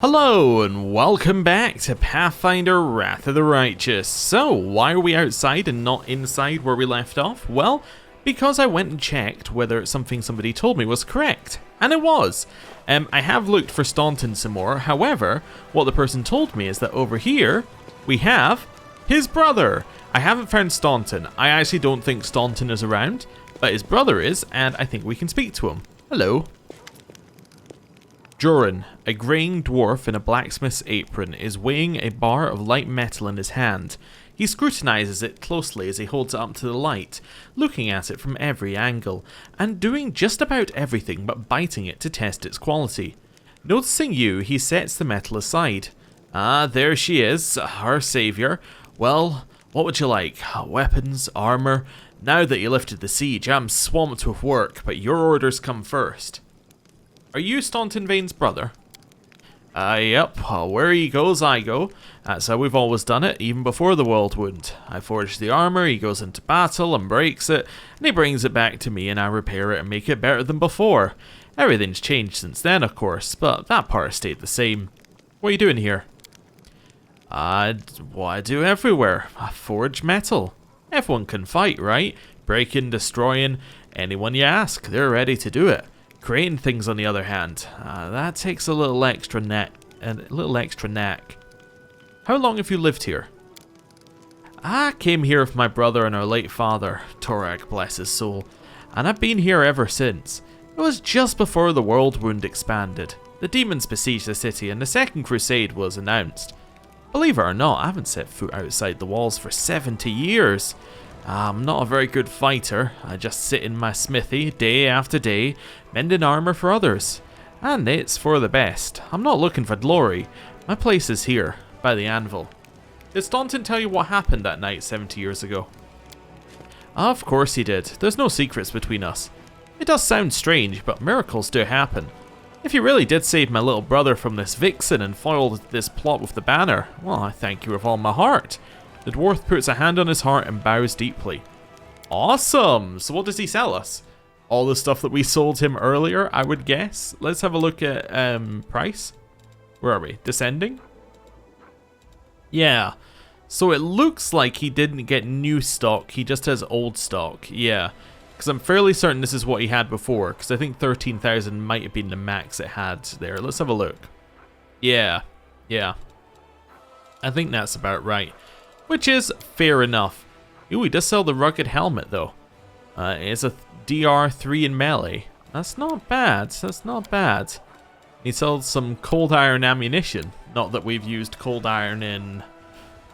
Hello and welcome back to Pathfinder Wrath of the Righteous. So, why are we outside and not inside where we left off? Well, because I went and checked whether something somebody told me was correct. And it was. I have looked for Staunton some more, however, what the person told me is that over here, we have his brother. I haven't found Staunton. I actually don't think Staunton is around, but his brother is, and I think we can speak to him. Hello. Joran, a greying dwarf in a blacksmith's apron, is weighing a bar of light metal in his hand. He scrutinizes it closely as he holds it up to the light, looking at it from every angle, and doing just about everything but biting it to test its quality. Noticing you, he sets the metal aside. Ah, there she is, our saviour. Well, what would you like? Weapons, armour? Now that you lifted the siege, I'm swamped with work, but your orders come first. Are you Staunton Vane's brother? Yep. Where he goes, I go. That's how we've always done it, even before the Worldwound. I forge the armor, he goes into battle and breaks it, and he brings it back to me and I repair it and make it better than before. Everything's changed since then, of course, but that part stayed the same. What are you doing here? What I do everywhere. I forge metal. Everyone can fight, right? Breaking, destroying. Anyone you ask, they're ready to do it. Creating things, on the other hand, that takes a little extra knack. How long have you lived here? I came here with my brother and our late father, Torak, bless his soul, and I've been here ever since. It was just before the Worldwound expanded. The demons besieged the city and the second Crusade was announced. Believe it or not, I haven't set foot outside the walls for 70 years. I'm not a very good fighter. I just sit in my smithy day after day, mending armor for others. And it's for the best. I'm not looking for glory. My place is here, by the anvil. Did Staunton tell you what happened that night 70 years ago? Of course he did. There's no secrets between us. It does sound strange, but miracles do happen. If you really did save my little brother from this vixen and foiled this plot with the banner, well, I thank you with all my heart. The dwarf puts a hand on his heart and bows deeply. Awesome! So what does he sell us? All the stuff that we sold him earlier, I would guess. Let's have a look at price. Where are we? Descending? Yeah. So it looks like he didn't get new stock. He just has old stock. Yeah. Because I'm fairly certain this is what he had before. Because I think 13,000 might have been the max it had there. Let's have a look. Yeah. Yeah. I think that's about right. Which is fair enough. Ooh, he does sell the rugged helmet though. It's a DR3 in melee. That's not bad. That's not bad. He sells some cold iron ammunition. Not that we've used cold iron in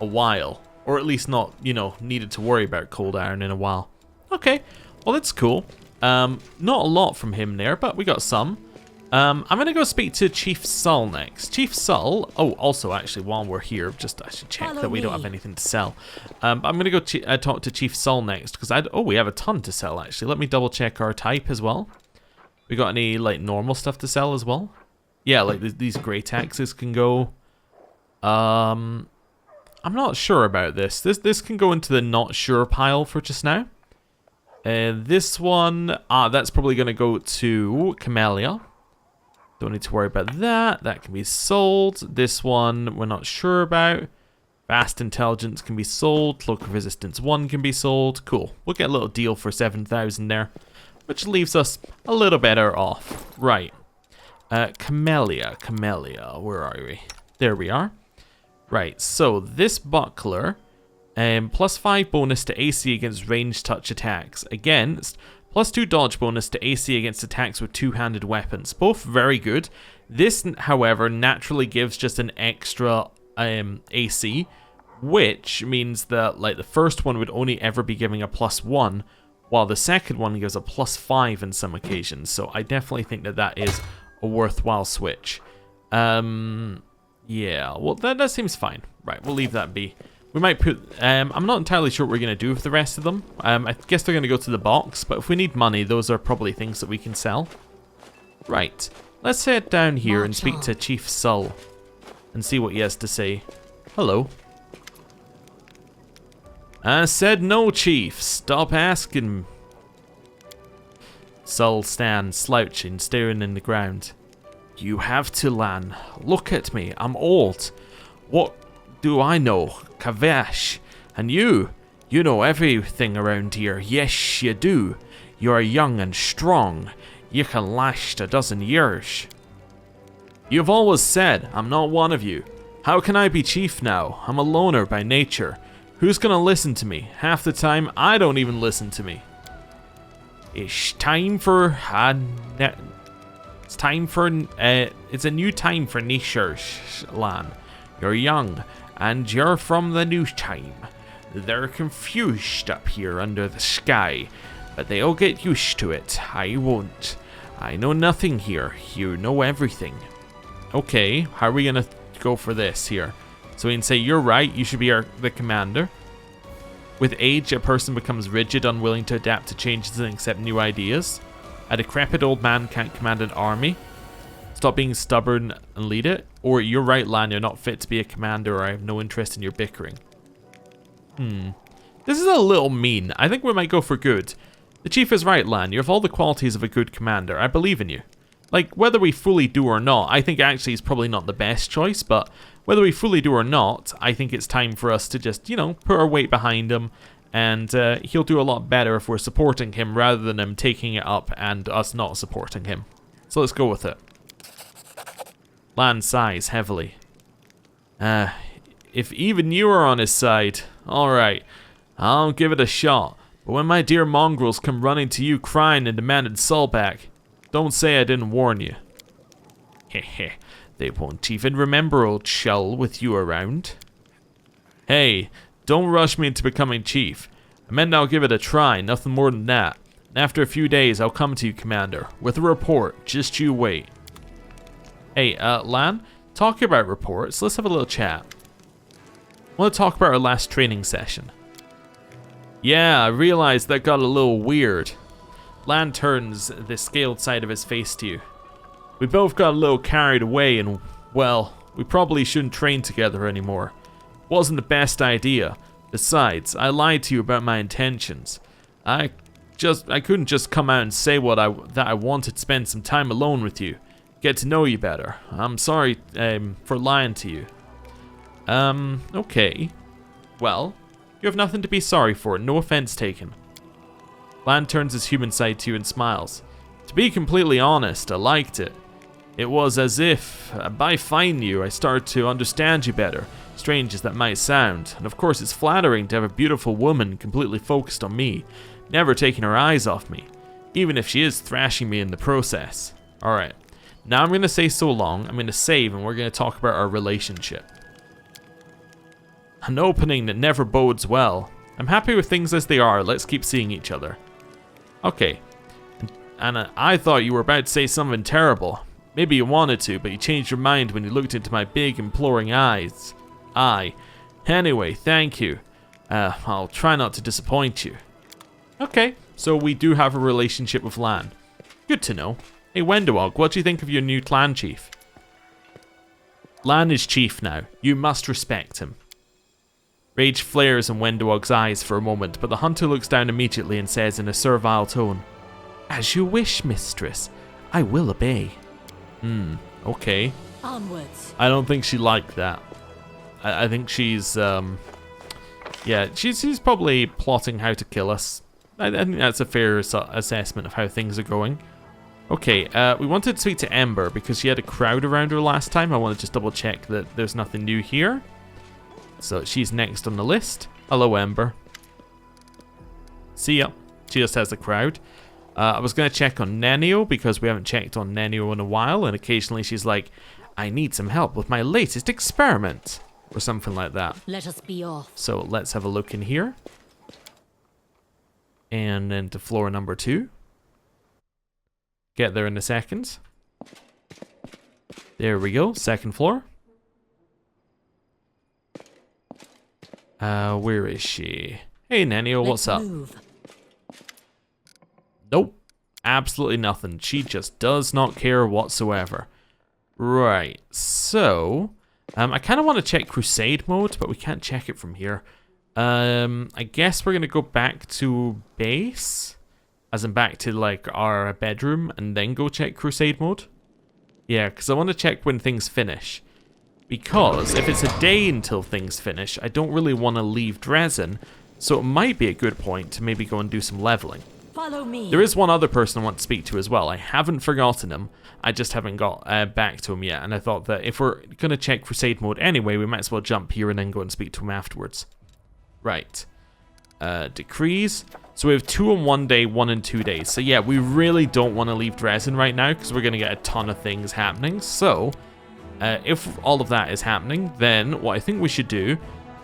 a while. Or at least not, needed to worry about cold iron in a while. Okay. Well, that's cool. Not a lot from him there, but we got some. I'm going to go speak to Chief Sull next. Chief Sull, also actually while we're here, I should check that we don't have anything to sell. I'm going to go talk to Chief Sull next, because we have a ton to sell actually. Let me double check our type as well. We got any like normal stuff to sell as well? Yeah, like these grey taxes can go. I'm not sure about this. This can go into the not sure pile for just now. This one, that's probably going to go to Camellia. Don't need to worry about that. That can be sold. This one we're not sure about. Vast Intelligence can be sold. Cloak of Resistance 1 can be sold. Cool. We'll get a little deal for 7,000 there, which leaves us a little better off. Right. Camellia. Where are we? There we are. Right. So this buckler, +5 bonus to AC against ranged touch attacks. Against +2 dodge bonus to AC against attacks with two-handed weapons. Both very good. This, however, naturally gives just an extra AC, which means that like the first one would only ever be giving a +1, while the second one gives a +5 in some occasions. So I definitely think that is a worthwhile switch. Yeah, well that seems fine. Right, we'll leave that be. We might put, I'm not entirely sure what we're going to do with the rest of them. I guess they're going to go to the box, but if we need money, those are probably things that we can sell. Right, let's head down here and speak to Chief Sull and see what he has to say. Hello. I said no, Chief. Stop asking. Sull stands slouching, staring in the ground. You have to, Lan. Look at me. I'm old. What do I know? Kavesh. And you know everything around here. Yes, you do. You are young and strong. You can last a dozen years. You've always said I'm not one of you. How can I be chief now? I'm a loner by nature. Who's gonna listen to me? Half the time, I don't even listen to me. It's time for it's a new time for Nishers, Lan. You're young, and you're from the new time. They're confused up here under the sky, but they'll get used to it. I won't. I know nothing here. You know everything. Okay, how are we gonna go for this here? So we can say, you're right, you should be the commander. With age, a person becomes rigid, unwilling to adapt to changes and accept new ideas. A decrepit old man can't command an army. Stop being stubborn and lead it. Or, you're right, Lan, you're not fit to be a commander, or I have no interest in your bickering. This is a little mean. I think we might go for good. The chief is right, Lan. You have all the qualities of a good commander. I believe in you. Like, whether we fully do or not, I think actually is probably not the best choice, but whether we fully do or not, I think it's time for us to just, you know, put our weight behind him, and he'll do a lot better if we're supporting him rather than him taking it up and us not supporting him. So let's go with it. Lan sighs heavily. If even you are on his side, alright, I'll give it a shot. But when my dear mongrels come running to you crying and demanded Sull back, don't say I didn't warn you. Heh, they won't even remember old Sull with you around. Hey, don't rush me into becoming chief. I meant I'll give it a try, nothing more than that. And after a few days, I'll come to you, Commander, with a report. Just you wait. Hey, Lan, talking about reports, let's have a little chat. I want to talk about our last training session. Yeah, I realized that got a little weird. Lan turns the scaled side of his face to you. We both got a little carried away and, well, we probably shouldn't train together anymore. Wasn't the best idea. Besides, I lied to you about my intentions. I couldn't just come out and say that I wanted to spend some time alone with you. Get to know you better. I'm sorry for lying to you. Okay. Well, you have nothing to be sorry for, no offense taken. Lan turns his human side to you and smiles. To be completely honest, I liked it. It was as if, by finding you, I started to understand you better, strange as that might sound. And of course it's flattering to have a beautiful woman completely focused on me, never taking her eyes off me, even if she is thrashing me in the process. Alright, now I'm going to say so long, I'm going to save, and we're going to talk about our relationship. An opening that never bodes well. I'm happy with things as they are, let's keep seeing each other. Okay, and I thought you were about to say something terrible. Maybe you wanted to, but you changed your mind when you looked into my big, imploring eyes. Anyway, thank you. I'll try not to disappoint you. Okay, so we do have a relationship with Lan. Good to know. Hey, Wendowog, what do you think of your new clan chief? Lan is chief now. You must respect him. Rage flares in Wendowog's eyes for a moment, but the hunter looks down immediately and says in a servile tone, As you wish, mistress. I will obey. Okay. Onwards. I don't think she liked that. I think she's, yeah, she's probably plotting how to kill us. I think that's a fair assessment of how things are going. Okay, we wanted to speak to Ember because she had a crowd around her last time. I want to just double check that there's nothing new here. So she's next on the list. Hello, Ember. See ya. She just has a crowd. I was going to check on Nenio because we haven't checked on Nenio in a while, and occasionally she's like, I need some help with my latest experiment, or something like that. Let us be off. So let's have a look in here. And then to floor number 2. Get there in a second. There we go, second floor. Where is she? Hey, Nenio, what's up? Move. Nope, absolutely nothing. She just does not care whatsoever. Right, so I kind of want to check Crusade mode, but we can't check it from here. I guess we're gonna go back to base, as in back to like our bedroom, and then go check Crusade mode. Yeah, because I want to check when things finish. Because if it's a day until things finish, I don't really want to leave Dresden, so it might be a good point to maybe go and do some leveling. Follow me. There is one other person I want to speak to as well. I haven't forgotten him. I just haven't got back to him yet, and I thought that if we're going to check Crusade mode anyway, we might as well jump here and then go and speak to him afterwards. Right. Decrees. So we have 2 in 1 day, 1 in 2 days. So yeah, we really don't want to leave Dresden right now because we're going to get a ton of things happening. So if all of that is happening, then what I think we should do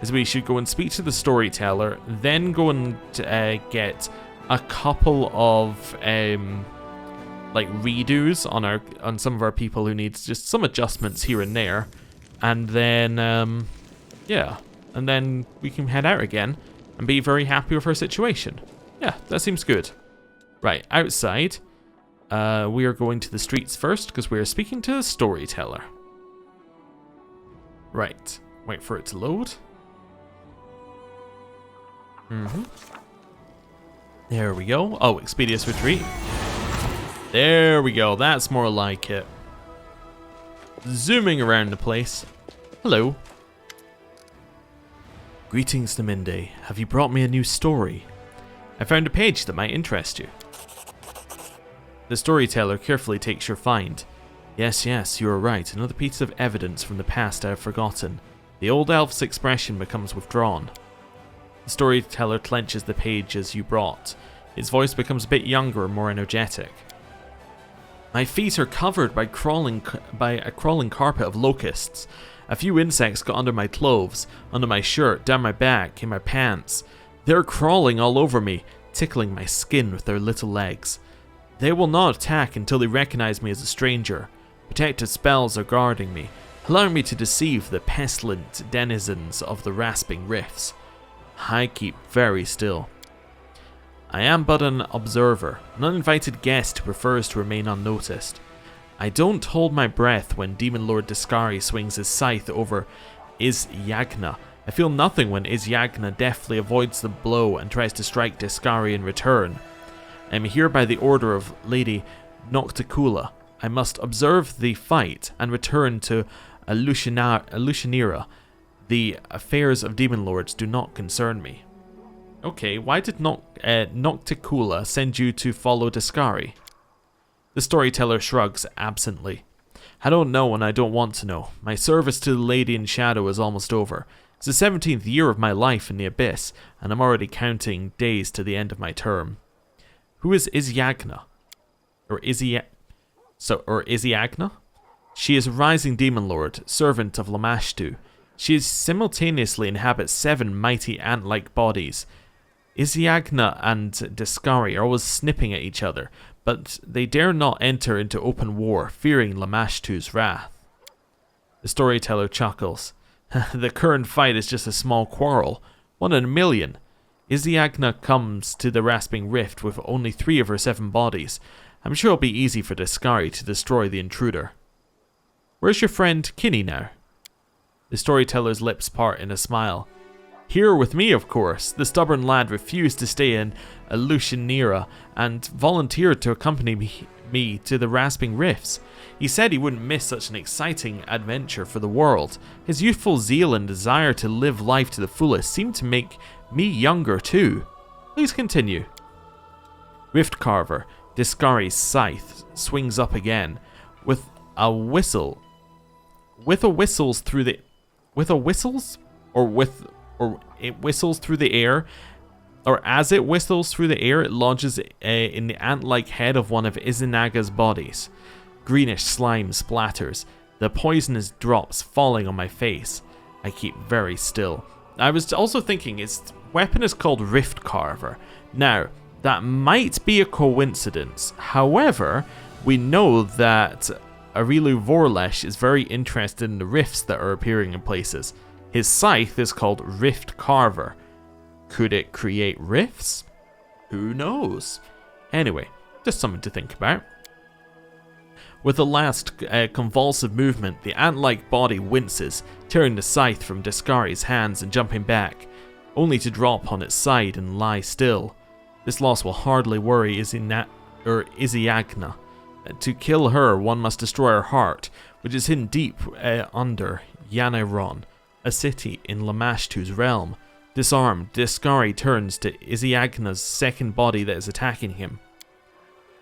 is we should go and speak to the storyteller, then go and get a couple of like redos on some of our people who needs just some adjustments here and there, and then yeah, and then we can head out again and be very happy with our situation. Yeah, that seems good. Right, outside, we are going to the streets first because we are speaking to the storyteller. Right, wait for it to load. There we go. Oh, expeditious retreat. There we go. That's more like it. Zooming around the place. Hello. Greetings, Naminde. Have you brought me a new story? I found a page that might interest you. The storyteller carefully takes your find. Yes, you are right. Another piece of evidence from the past I have forgotten. The old elf's expression becomes withdrawn. The storyteller clenches the pages you brought. His voice becomes a bit younger and more energetic. My feet are covered by a crawling carpet of locusts. A few insects got under my clothes, under my shirt, down my back, in my pants. They're crawling all over me, tickling my skin with their little legs. They will not attack until they recognize me as a stranger. Protective spells are guarding me, allowing me to deceive the pestilent denizens of the rasping rifts. I keep very still. I am but an observer, an uninvited guest who prefers to remain unnoticed. I don't hold my breath when Demon Lord Deskari swings his scythe over Izyagna. I feel nothing when Izyagna deftly avoids the blow and tries to strike Deskari in return. I am here by the order of Lady Nocticula. I must observe the fight and return to Alushanira. The affairs of Demon Lords do not concern me. Okay, why did Nocticula send you to follow Deskari? The storyteller shrugs absently. I don't know and I don't want to know. My service to the Lady in Shadow is almost over. It's the 17th year of my life in the Abyss, and I'm already counting days to the end of my term. Who is Izyagna? Or Izyagna? She is a rising demon lord, servant of Lamashtu. She simultaneously inhabits 7 mighty ant-like bodies. Izyagna and Deskari are always snipping at each other, but they dare not enter into open war, fearing Lamashtu's wrath. The storyteller chuckles. The current fight is just a small quarrel, 1 in a million. Izyagna comes to the Rasping Rift with only 3 of her 7 bodies. I'm sure it'll be easy for Deskari to destroy the intruder. Where's your friend Kinney now? The storyteller's lips part in a smile. Here with me, of course. The stubborn lad refused to stay in Alushanira and volunteered to accompany me to the Rasping Rifts. He said he wouldn't miss such an exciting adventure for the world. His youthful zeal and desire to live life to the fullest seemed to make me younger too. Please continue. Rift Carver, Deskari's scythe, swings up again with a whistle. It whistles through the air, or as it whistles through the air, it lodges in the ant-like head of one of Izinaga's bodies. Greenish slime splatters, the poisonous drops falling on my face. I keep very still. I was also thinking his weapon is called Rift Carver. Now, that might be a coincidence. However, we know that Areelu Vorlesh is very interested in the rifts that are appearing in places. His scythe is called Rift Carver. Could it create rifts? Who knows? Anyway, just something to think about. With the last convulsive movement, the ant-like body winces, tearing the scythe from Deskari's hands and jumping back, only to drop on its side and lie still. This loss will hardly worry Izyagna. To kill her, one must destroy her heart, which is hidden deep under Yaniron, a city in Lamashtu's realm. Disarmed, Deskari turns to Isiagna's second body that is attacking him.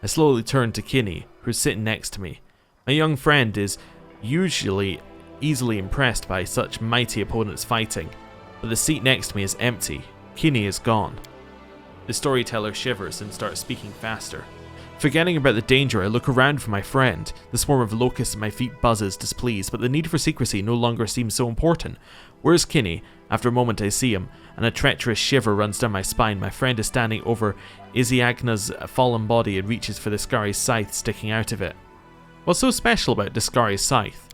I slowly turn to Kinney, who's sitting next to me. My young friend is usually easily impressed by such mighty opponents fighting, but the seat next to me is empty. Kinney is gone. The storyteller shivers and starts speaking faster. Forgetting about the danger, I look around for my friend. The swarm of locusts at my feet buzzes, displeased, but the need for secrecy no longer seems so important. Where's Kinney? After a moment I see him, and a treacherous shiver runs down my spine. My friend is standing over Isiagna's fallen body and reaches for Deskari's scythe sticking out of it. What's so special about Deskari's scythe?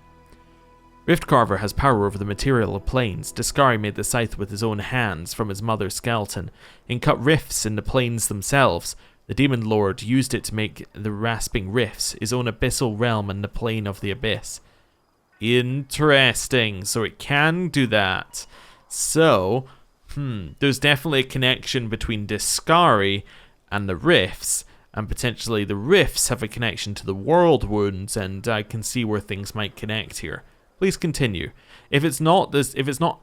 Riftcarver has power over the material of planes. Deskari made the scythe with his own hands from his mother's skeleton, and cut rifts in the planes themselves. The Demon Lord used it to make the Rasping Rifts, his own abyssal realm and the plane of the abyss. Interesting, so it can do that. So, there's definitely a connection between Deskari and the Rifts, and potentially the Rifts have a connection to the Worldwounds, and I can see where things might connect here. Please continue. If it's not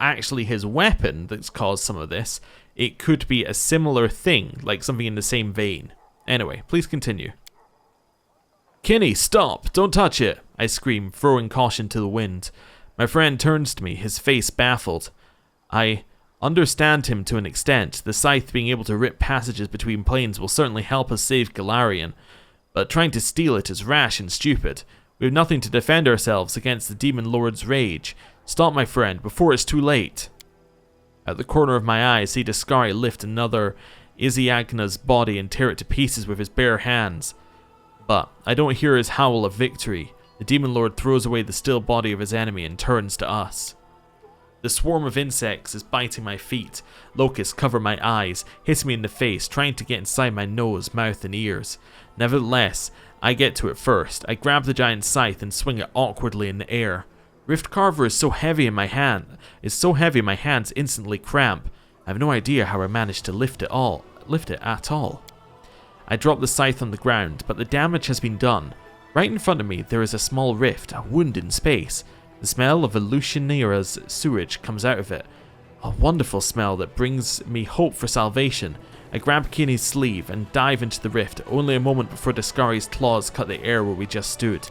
actually his weapon that's caused some of this, it could be a similar thing, like something in the same vein. Anyway, please continue. Kinney, stop! Don't touch it! I scream, throwing caution to the wind. My friend turns to me, his face baffled. I understand him to an extent. The scythe being able to rip passages between planes will certainly help us save Golarion, but trying to steal it is rash and stupid. We have nothing to defend ourselves against the Demon Lord's rage. Stop, my friend, before it's too late. At the corner of my eye, I see Deskari lift another Isiagna's body and tear it to pieces with his bare hands. But I don't hear his howl of victory. The Demon Lord throws away the still body of his enemy and turns to us. The swarm of insects is biting my feet. Locusts cover my eyes, hitting me in the face, trying to get inside my nose, mouth and ears. Nevertheless, I get to it first. I grab the giant scythe and swing it awkwardly in the air. Riftcarver is so heavy in my hand. My hands instantly cramp. I have no idea how I managed to lift it at all. I drop the scythe on the ground, but the damage has been done. Right in front of me there is a small rift, a wound in space. The smell of Elutionera's sewage comes out of it. A wonderful smell that brings me hope for salvation. I grab Kinney's sleeve and dive into the rift, only a moment before Deskari's claws cut the air where we just stood.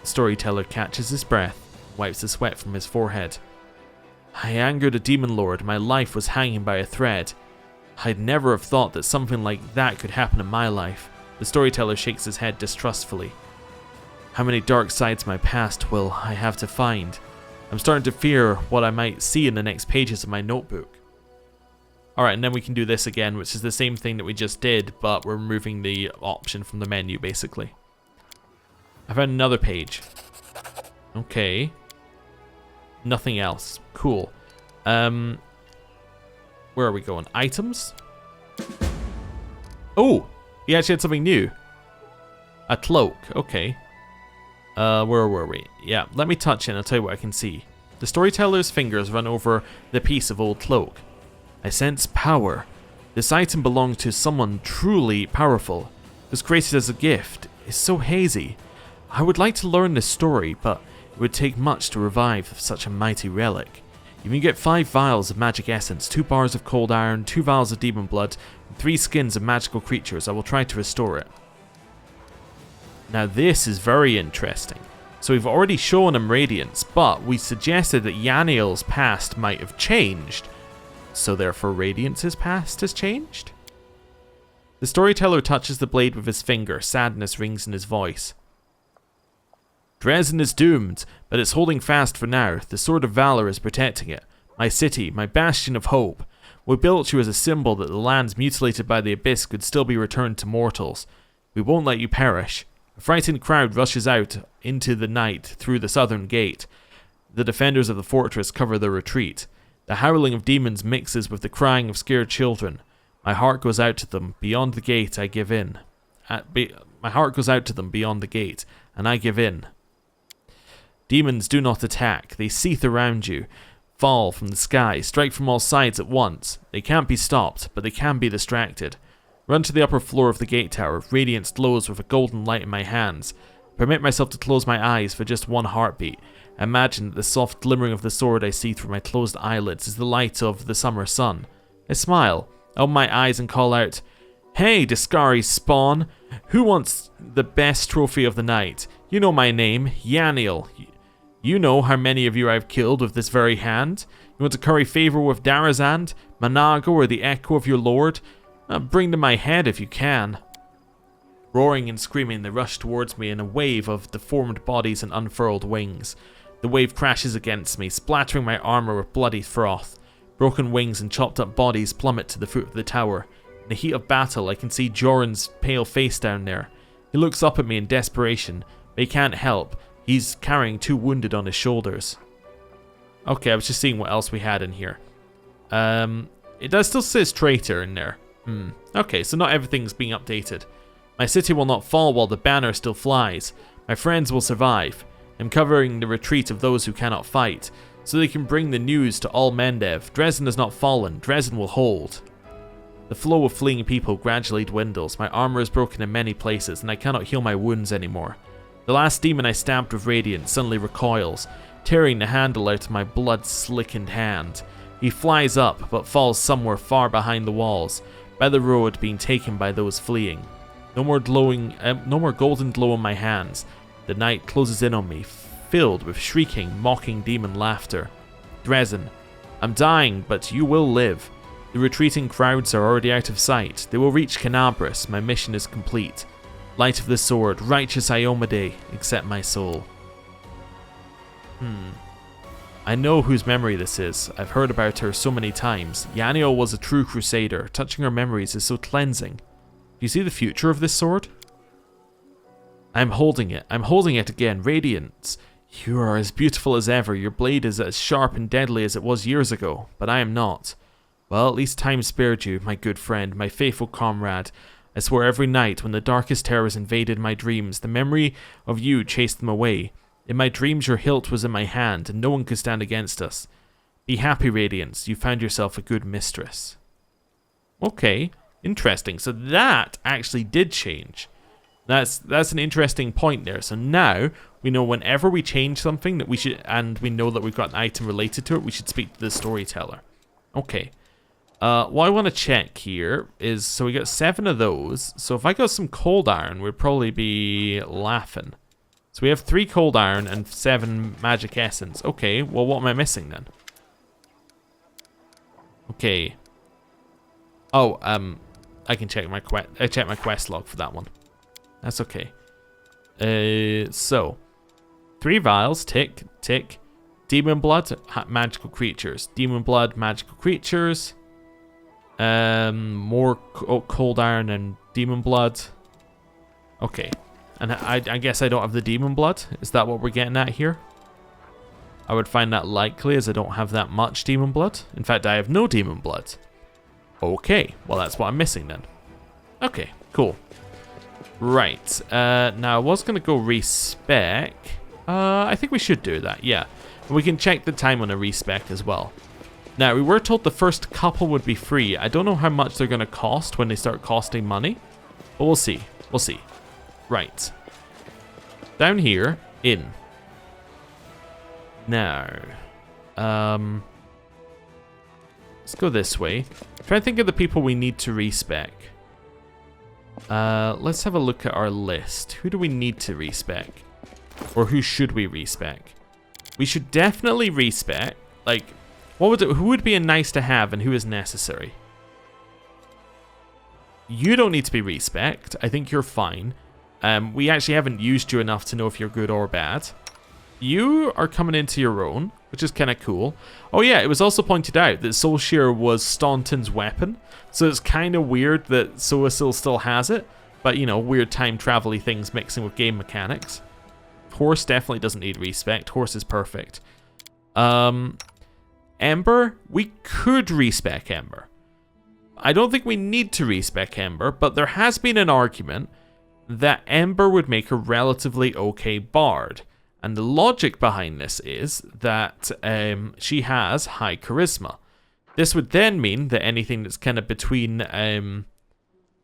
The storyteller catches his breath, wipes the sweat from his forehead. I angered a Demon Lord. My life was hanging by a thread. I'd never have thought that something like that could happen in my life. The storyteller shakes his head distrustfully. How many dark sides of my past will I have to find? I'm starting to fear what I might see in the next pages of my notebook. Alright, and then we can do this again, which is the same thing that we just did, but we're removing the option from the menu, basically. I found another page. Okay. Nothing else. Cool. Where are we going? Items? Oh! He actually had something new. A cloak. Okay. Where were we? Yeah, let me touch it and I'll tell you what I can see. The storyteller's fingers run over the piece of old cloak. I sense power. This item belongs to someone truly powerful. It was created as a gift. It's so hazy. I would like to learn this story, but it would take much to revive such a mighty relic. You can get 5 vials of magic essence, 2 bars of cold iron, 2 vials of demon blood, and 3 skins of magical creatures. I will try to restore it. Now this is very interesting. So we've already shown him Radiance, but we suggested that Yaniel's past might have changed. So therefore Radiance's past has changed? The storyteller touches the blade with his finger. Sadness rings in his voice. Dresden is doomed, but it's holding fast for now. The Sword of Valor is protecting it. My city, my bastion of hope. We built you as a symbol that the lands mutilated by the Abyss could still be returned to mortals. We won't let you perish. A frightened crowd rushes out into the night through the southern gate. The defenders of the fortress cover their retreat. The howling of demons mixes with the crying of scared children. My heart goes out to them. Beyond the gate, I give in. My heart goes out to them beyond the gate, and I give in. Demons do not attack. They seethe around you, fall from the sky, strike from all sides at once. They can't be stopped, but they can be distracted. Run to the upper floor of the gate tower. Radiance glows with a golden light in my hands. Permit myself to close my eyes for just one heartbeat. Imagine that the soft glimmering of the sword I see through my closed eyelids is the light of the summer sun. I smile, open my eyes and call out, "Hey, Deskari spawn! Who wants the best trophy of the night? You know my name, Yaniel. You know how many of you I've killed with this very hand. You want to curry favor with Darazand, Manago, or the echo of your lord? Bring them my head if you can." Roaring and screaming, they rush towards me in a wave of deformed bodies and unfurled wings. The wave crashes against me, splattering my armor with bloody froth. Broken wings and chopped up bodies plummet to the foot of the tower. In the heat of battle, I can see Joran's pale face down there. He looks up at me in desperation, but he can't help. He's carrying 2 wounded on his shoulders. Okay, I was just seeing what else we had in here. It does still says traitor in there. Okay, so not everything's being updated. My city will not fall while the banner still flies. My friends will survive. I'm covering the retreat of those who cannot fight, so they can bring the news to all Mendev. Dresden has not fallen. Dresden will hold. The flow of fleeing people gradually dwindles. My armor is broken in many places, and I cannot heal my wounds anymore. The last demon I stabbed with Radiance suddenly recoils, tearing the handle out of my blood-slickened hand. He flies up, but falls somewhere far behind the walls, by the road being taken by those fleeing. No more golden glow in my hands. The night closes in on me, filled with shrieking, mocking demon laughter. Dresden, I'm dying, but you will live. The retreating crowds are already out of sight. They will reach Canabris. My mission is complete. Light of the sword, righteous Iomade, accept my soul. I know whose memory this is. I've heard about her so many times. Yaniel was a true crusader. Touching her memories is so cleansing. Do you see the future of this sword? I'm holding it. I'm holding it again. Radiance. You are as beautiful as ever. Your blade is as sharp and deadly as it was years ago. But I am not. Well, at least time spared you, my good friend, my faithful comrade. I swear every night when the darkest terrors invaded my dreams, the memory of you chased them away. In my dreams your hilt was in my hand, and no one could stand against us. Be happy, Radiance. You found yourself a good mistress. Okay. Interesting. So that actually did change. That's an interesting point there. So now we know whenever we change something that we should, and we know that we've got an item related to it, we should speak to the storyteller. Okay. What I want to check here is, so we got 7 of those. So if I got some cold iron, we'd probably be laughing. So we have 3 cold iron and 7 magic essence. Okay. Well, what am I missing then? Okay. Oh, I can check my quest log for that one. That's okay. So 3 vials, tick, tick. Demon blood, magical creatures. Demon blood, magical creatures. More cold iron and demon blood. Okay. And I guess I don't have the demon blood. Is that what we're getting at here? I would find that likely as I don't have that much demon blood. In fact, I have no demon blood. Okay, well that's what I'm missing then. Okay, cool. Right, now I was going to go respec. I think we should do that, yeah. And we can check the time on a respec as well. Now, we were told the first couple would be free. I don't know how much they're going to cost when they start costing money. But we'll see, we'll see. Right. Down here, in. Now, let's go this way. Try to think of the people we need to respec. Let's have a look at our list. Who do we need to respec? Or who should we respec? We should definitely respec. Like, who would be a nice to have and who is necessary? You don't need to be respect. I think you're fine. We actually haven't used you enough to know if you're good or bad. You are coming into your own, which is kind of cool. Oh yeah, it was also pointed out that Soulshear was Staunton's weapon, so it's kind of weird that Soasil still has it, but you know, weird time travel-y things mixing with game mechanics. Horse definitely doesn't need respect. Horse is perfect. Ember, we could respec Ember. I don't think we need to respec Ember, but there has been an argument that Ember would make a relatively okay bard. And the logic behind this is that she has high charisma. This would then mean that anything that's kind of between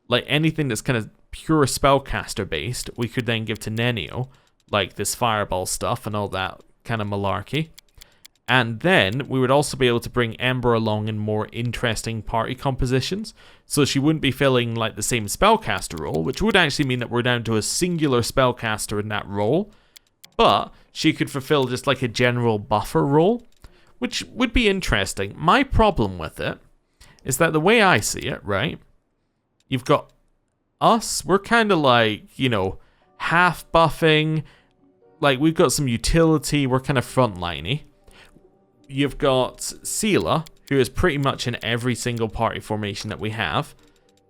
like anything that's kind of pure spellcaster based, we could then give to Nenio, like this fireball stuff and all that kind of malarkey. And then we would also be able to bring Ember along in more interesting party compositions. So she wouldn't be filling like the same spellcaster role, which would actually mean that we're down to a singular spellcaster in that role. But she could fulfill just like a general buffer role, which would be interesting. My problem with it is that the way I see it, right? You've got us, we're kind of like, you know, half buffing. Like we've got some utility, we're kind of frontliney. You've got Sela, who is pretty much in every single party formation that we have.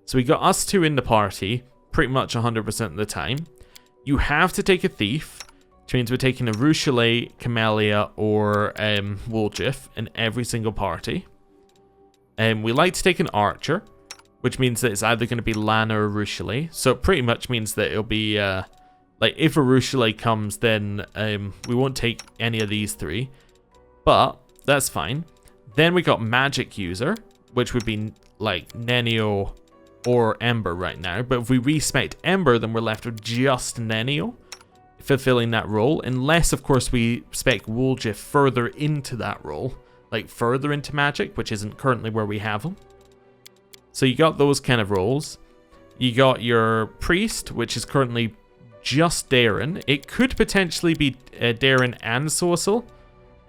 So we got us two in the party pretty much 100% of the time. You have to take a thief, which means we're taking a Rochelet, Camellia, or Woljif in every single party. We like to take an archer, which means that it's either going to be Lana or Rochelet. So it pretty much means that it'll be, like, if a Rochelet comes, then we won't take any of these three. But that's fine. Then we got magic user, which would be like Nenio or Ember right now. But if we respect Ember, then we're left with just Nenio fulfilling that role. Unless, of course, we spec Woljif further into that role. Like further into magic, which isn't currently where we have them. So you got those kind of roles. You got your priest, which is currently just Darren. It could potentially be Darren and Sull.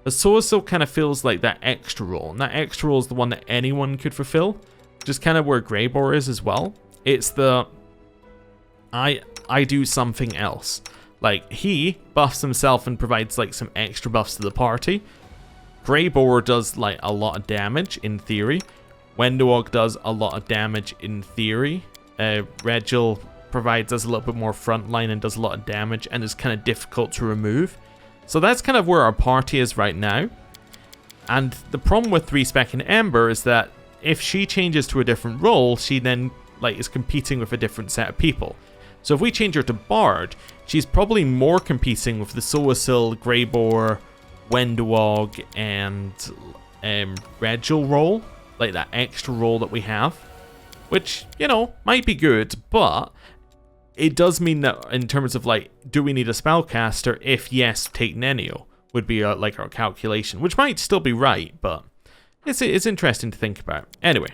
The Sull kind of feels like that extra role, and that extra role is the one that anyone could fulfill, just kind of where Greybor is as well. It's the I do something else. Like he buffs himself and provides like some extra buffs to the party. Greybor does like a lot of damage in theory. Wendowog does a lot of damage in theory. Regil provides us a little bit more frontline and does a lot of damage and is kind of difficult to remove. So that's kind of where our party is right now. And the problem with Respec Ember is that if she changes to a different role, she then like is competing with a different set of people. So if we change her to Bard, she's probably more competing with the Sull, Greybor, Wendowog, and Regil role. Like that extra role that we have. Which, you know, might be good, but it does mean that in terms of like, do we need a spellcaster? If yes, take Nenio would be like our calculation, which might still be right, but it's interesting to think about. Anyway,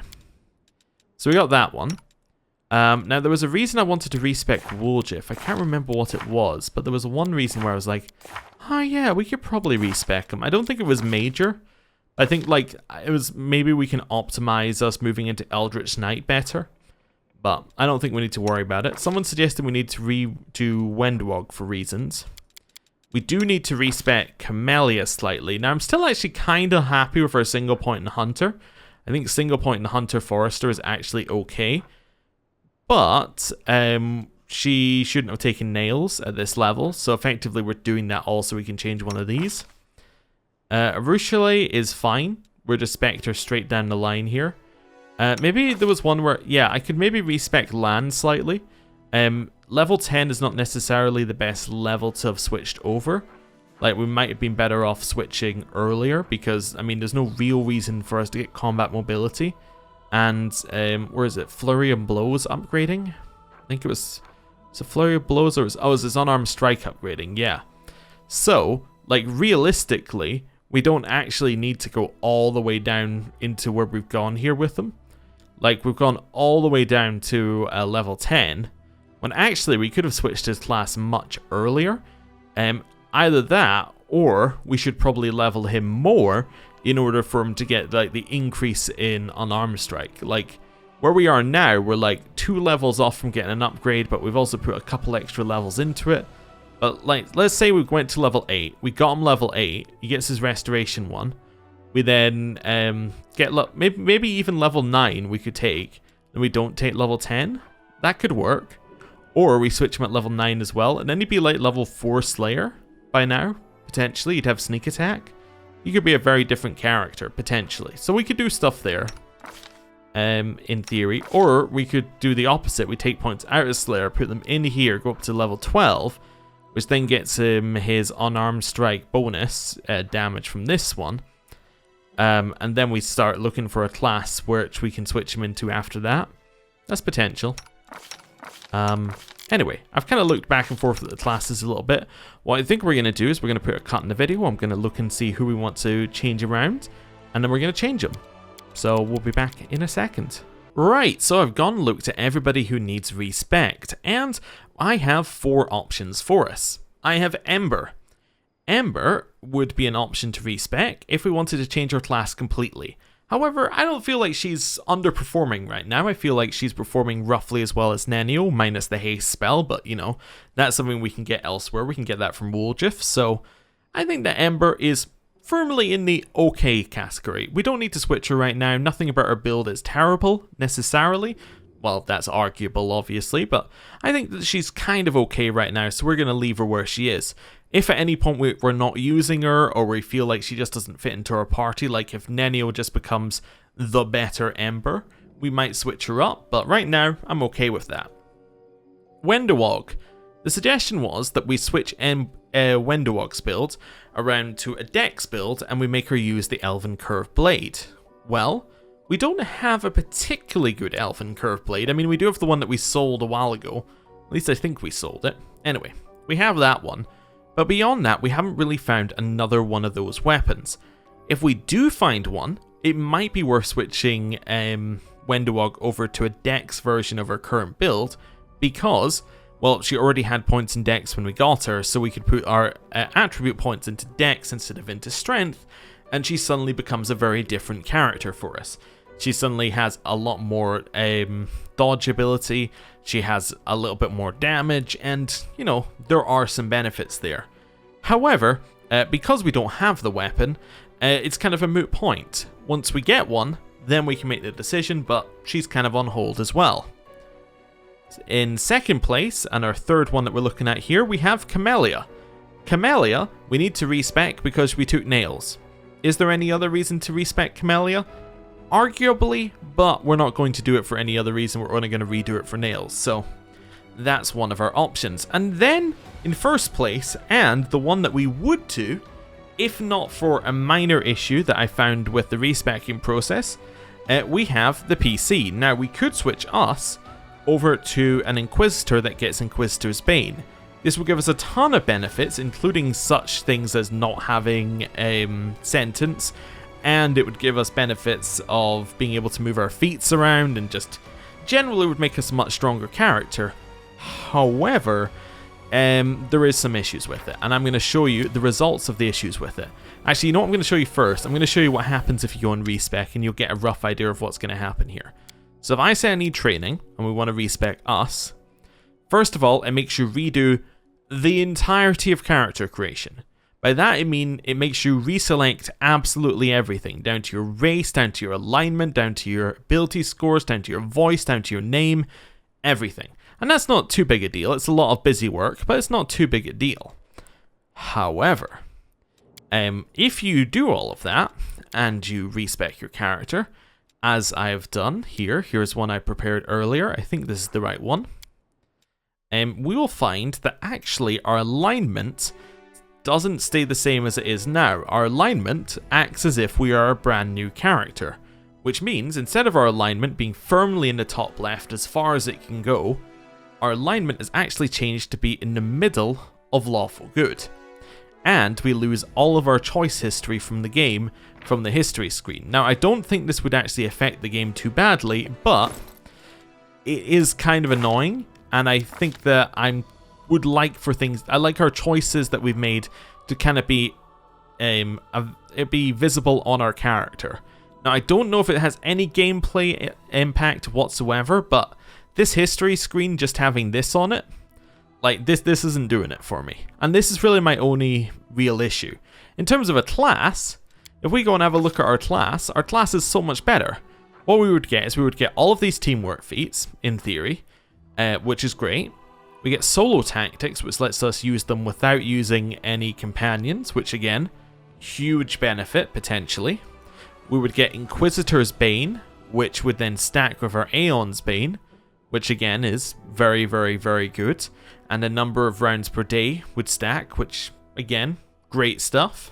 so we got that one. Now there was a reason I wanted to respec Woljif. I can't remember what it was, but there was one reason where I was like, oh yeah, we could probably respec him. I don't think it was major. I think like it was maybe we can optimize us moving into Eldritch Knight better. But I don't think we need to worry about it. Someone suggested we need to redo Wendowog for reasons. We do need to respec Camellia slightly. Now, I'm still actually kind of happy with our single point and Hunter. I think single point and Hunter Forester is actually okay. But she shouldn't have taken nails at this level. So effectively, we're doing that also. We can change one of these. Rochelet is fine. We're just Spectre straight down the line here. Maybe there was one where, yeah, I could maybe respec land slightly. Level 10 is not necessarily the best level to have switched over. Like, we might have been better off switching earlier because, I mean, there's no real reason for us to get combat mobility. And, where is it? Flurry and Blows upgrading? I think it was a Flurry of Blows or it's unarmed strike upgrading, yeah. So, like, realistically, we don't actually need to go all the way down into where we've gone here with them. Like, we've gone all the way down to level 10, when actually we could have switched his class much earlier. Either that, or we should probably level him more in order for him to get like the increase in unarmed strike. Like, where we are now, we're like 2 levels off from getting an upgrade, but we've also put a couple extra levels into it. But like, let's say we went to level 8, we got him level 8, he gets his restoration 1. We then get maybe even level 9 we could take, and we don't take level 10. That could work. Or we switch him at level 9 as well, and then he'd be like level 4 Slayer by now, potentially. He'd have sneak attack. He could be a very different character, potentially. So we could do stuff there, in theory. Or we could do the opposite. We take points out of Slayer, put them in here, go up to level 12, which then gets him his unarmed strike bonus damage from this one. And then we start looking for a class which we can switch him into after that. That's potential. Anyway, I've kind of looked back and forth at the classes a little bit. What I think we're going to do is we're going to put a cut in the video. I'm going to look and see who we want to change around, and then we're going to change them. So we'll be back in a second. Right, so I've gone and looked at everybody who needs respect, and I have 4 options for us. I have Ember. Ember would be an option to respec if we wanted to change our class completely. However, I don't feel like she's underperforming right now. I feel like she's performing roughly as well as Nenio, minus the haste spell, but you know, that's something we can get elsewhere. We can get that from Woljif, so I think that Ember is firmly in the okay category. We don't need to switch her right now. Nothing about her build is terrible, necessarily. Well, that's arguable, obviously, but I think that she's kind of okay right now, so we're going to leave her where she is. If at any point we're not using her, or we feel like she just doesn't fit into our party, like if Nenio just becomes the better Ember, we might switch her up, but right now, I'm okay with that. Wendawog. The suggestion was that we switch Wendawog's build around to a Dex build, and we make her use the Elven Curved Blade. Well, we don't have a particularly good Elven Curved Blade. I mean, we do have the one that we sold a while ago. At least I think we sold it. Anyway, we have that one. But beyond that, we haven't really found another one of those weapons. If we do find one, it might be worth switching Wendawog over to a Dex version of her current build, because, well, she already had points in Dex when we got her, so we could put our attribute points into Dex instead of into Strength, and she suddenly becomes a very different character for us. She suddenly has a lot more dodge ability, she has a little bit more damage, and, you know, there are some benefits there. However, because we don't have the weapon, it's kind of a moot point. Once we get one, then we can make the decision, but she's kind of on hold as well. In second place, and our third one that we're looking at here, we have Camellia. Camellia, we need to respec because we took nails. Is there any other reason to respec Camellia? Arguably, but we're not going to do it for any other reason. We're only going to redo it for nails, so that's one of our options. And then, in first place, and the one that we would do, if not for a minor issue that I found with the respecing process, we have the PC. Now, we could switch us over to an Inquisitor that gets Inquisitor's Bane. This will give us a ton of benefits, including such things as not having sentence, and it would give us benefits of being able to move our feats around, and just generally would make us a much stronger character. However, there is some issues with it, and I'm going to show you the results of the issues with it. Actually, you know what I'm going to show you first? I'm going to show you what happens if you go and respec, and you'll get a rough idea of what's going to happen here. So if I say I need training, and we want to respec us, first of all, it makes you redo the entirety of character creation. By that I mean it makes you reselect absolutely everything, down to your race, down to your alignment, down to your ability scores, down to your voice, down to your name, everything. And that's not too big a deal. It's a lot of busy work, but it's not too big a deal. However, if you do all of that, and you respec your character, as I have done here, here's one I prepared earlier, I think this is the right one, we will find that actually our alignment doesn't stay the same as it is now. Our alignment acts as if we are a brand new character, which means instead of our alignment being firmly in the top left as far as it can go, our alignment is actually changed to be in the middle of lawful good. And we lose all of our choice history from the game from the history screen. Now, I don't think this would actually affect the game too badly, but it is kind of annoying, and I think that I like our choices that we've made to kind of be visible on our character. Now, I don't know if it has any gameplay impact whatsoever, but this history screen, just having this on it, like this isn't doing it for me. And this is really my only real issue. In terms of a class, if we go and have a look at our class is so much better. What we would get is we would get all of these teamwork feats, in theory, which is great. We get solo tactics, which lets us use them without using any companions, which again, huge benefit, potentially. We would get Inquisitor's Bane, which would then stack with our Aeon's Bane, which again is very, very, very good. And a number of rounds per day would stack, which again, great stuff.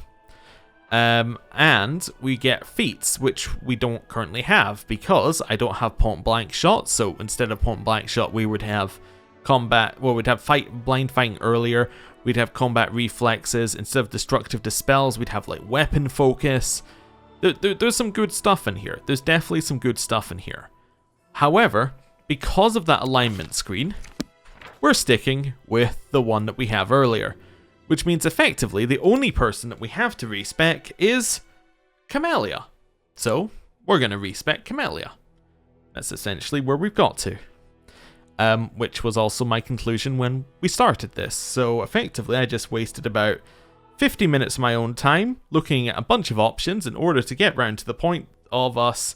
And we get feats, which we don't currently have, because I don't have point blank shot. So instead of point blank shot, we would have combat, well, we'd have blind fighting earlier, we'd have combat reflexes, instead of destructive dispels, we'd have like weapon focus. There's some good stuff in here. There's definitely some good stuff in here. However, because of that alignment screen, we're sticking with the one that we have earlier, which means effectively the only person that we have to respec is Camellia. So we're going to respec Camellia. That's essentially where we've got to. Which was also my conclusion when we started this. So effectively I just wasted about 50 minutes of my own time looking at a bunch of options in order to get round to the point of us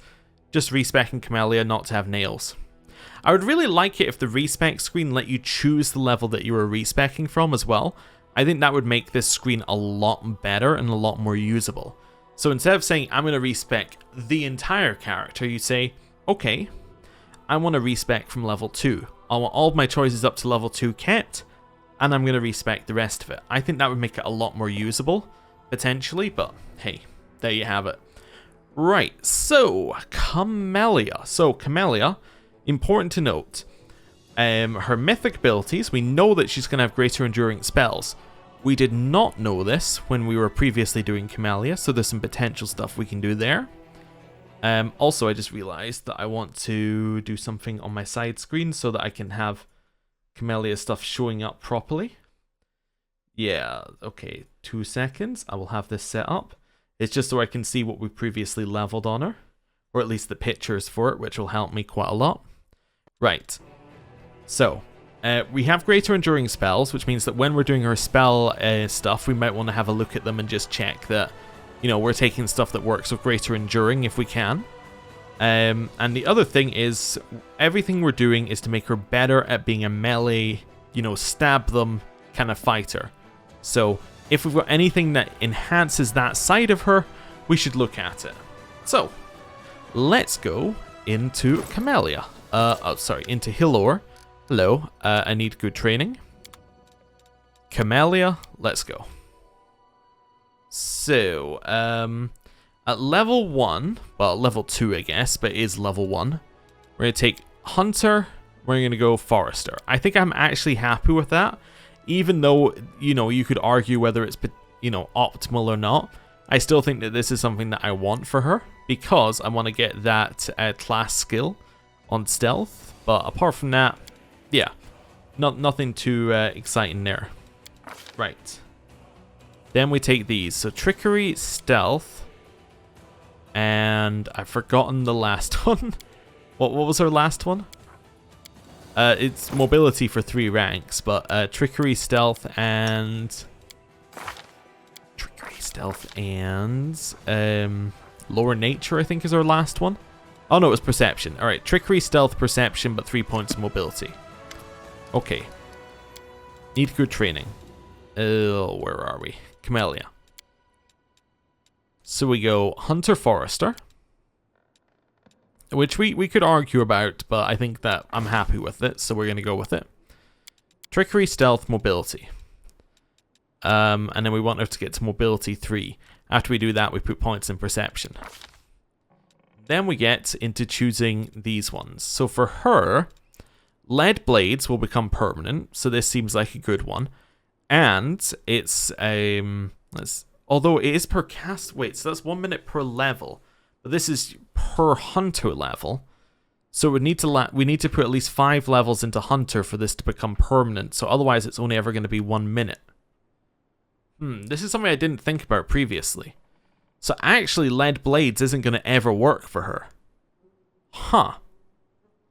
just respecing Camellia not to have nails. I would really like it if the respec screen let you choose the level that you were respecing from as well. I think that would make this screen a lot better and a lot more usable. So instead of saying I'm going to respec the entire character, you say, okay, I want to respec from level 2. I want all of my choices up to level 2 kept, and I'm going to respec the rest of it. I think that would make it a lot more usable, potentially, but hey, there you have it. Right, so, Camellia. So, Camellia, important to note, her mythic abilities, we know that she's going to have greater enduring spells. We did not know this when we were previously doing Camellia, so there's some potential stuff we can do there. Also, I just realized that I want to do something on my side screen so that I can have Camellia stuff showing up properly. Yeah, okay, 2 seconds. I will have this set up. It's just so I can see what we previously leveled on her, or at least the pictures for it, which will help me quite a lot. Right, so we have greater enduring spells, which means that when we're doing her spell stuff, we might want to have a look at them and just check that, you know, we're taking stuff that works with greater enduring if we can. And the other thing is, everything we're doing is to make her better at being a melee, you know, stab them kind of fighter. So if we've got anything that enhances that side of her, we should look at it. So let's go into Camellia. Into Hilor. Hello, I need good training. Camellia, let's go. So, at level 1, well, level 2 I guess, but it is level 1, we're going to take Hunter, we're going to go Forester. I think I'm actually happy with that, even though, you know, you could argue whether it's, you know, optimal or not. I still think that this is something that I want for her, because I want to get that class skill on stealth, but apart from that, yeah, nothing too exciting there. Right. Then we take these. So Trickery, Stealth, and I've forgotten the last one. What was our last one? It's Mobility for 3 ranks, but Trickery, Stealth, and... Lower Nature, I think, is our last one. Oh no, it was Perception. Alright, Trickery, Stealth, Perception, but 3 points of Mobility. Okay. Need good training. Oh, where are we? Camellia. So we go Hunter Forester, which we could argue about, but I think that I'm happy with it, so we're going to go with it. Trickery, Stealth, Mobility. And then we want her to get to Mobility 3. After we do that, we put points in Perception. Then we get into choosing these ones. So for her, Lead Blades will become permanent, so this seems like a good one. And it's although it is per cast, wait, so that's 1 minute per level, but this is per Hunter level, so we need to put at least 5 levels into Hunter for this to become permanent. So otherwise, it's only ever going to be 1 minute. This is something I didn't think about previously. So actually, Lead Blades isn't going to ever work for her. Huh?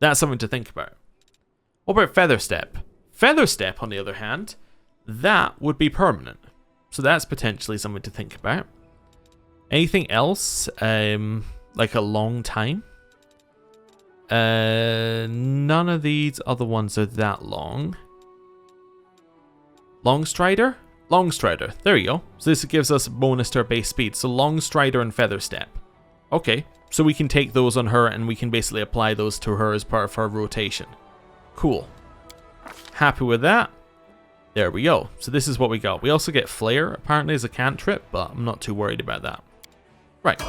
That's something to think about. What about Feather Step? Feather Step, on the other hand, that would be permanent. So that's potentially something to think about. Anything else? Like a long time? None of these other ones are that long. Longstrider? Longstrider. There you go. So this gives us a bonus to our base speed. So Longstrider and Feather Step. Okay. So we can take those on her and we can basically apply those to her as part of her rotation. Cool. Happy with that. There we go. So this is what we got. We also get Flare, apparently, as a cantrip, but I'm not too worried about that. Right.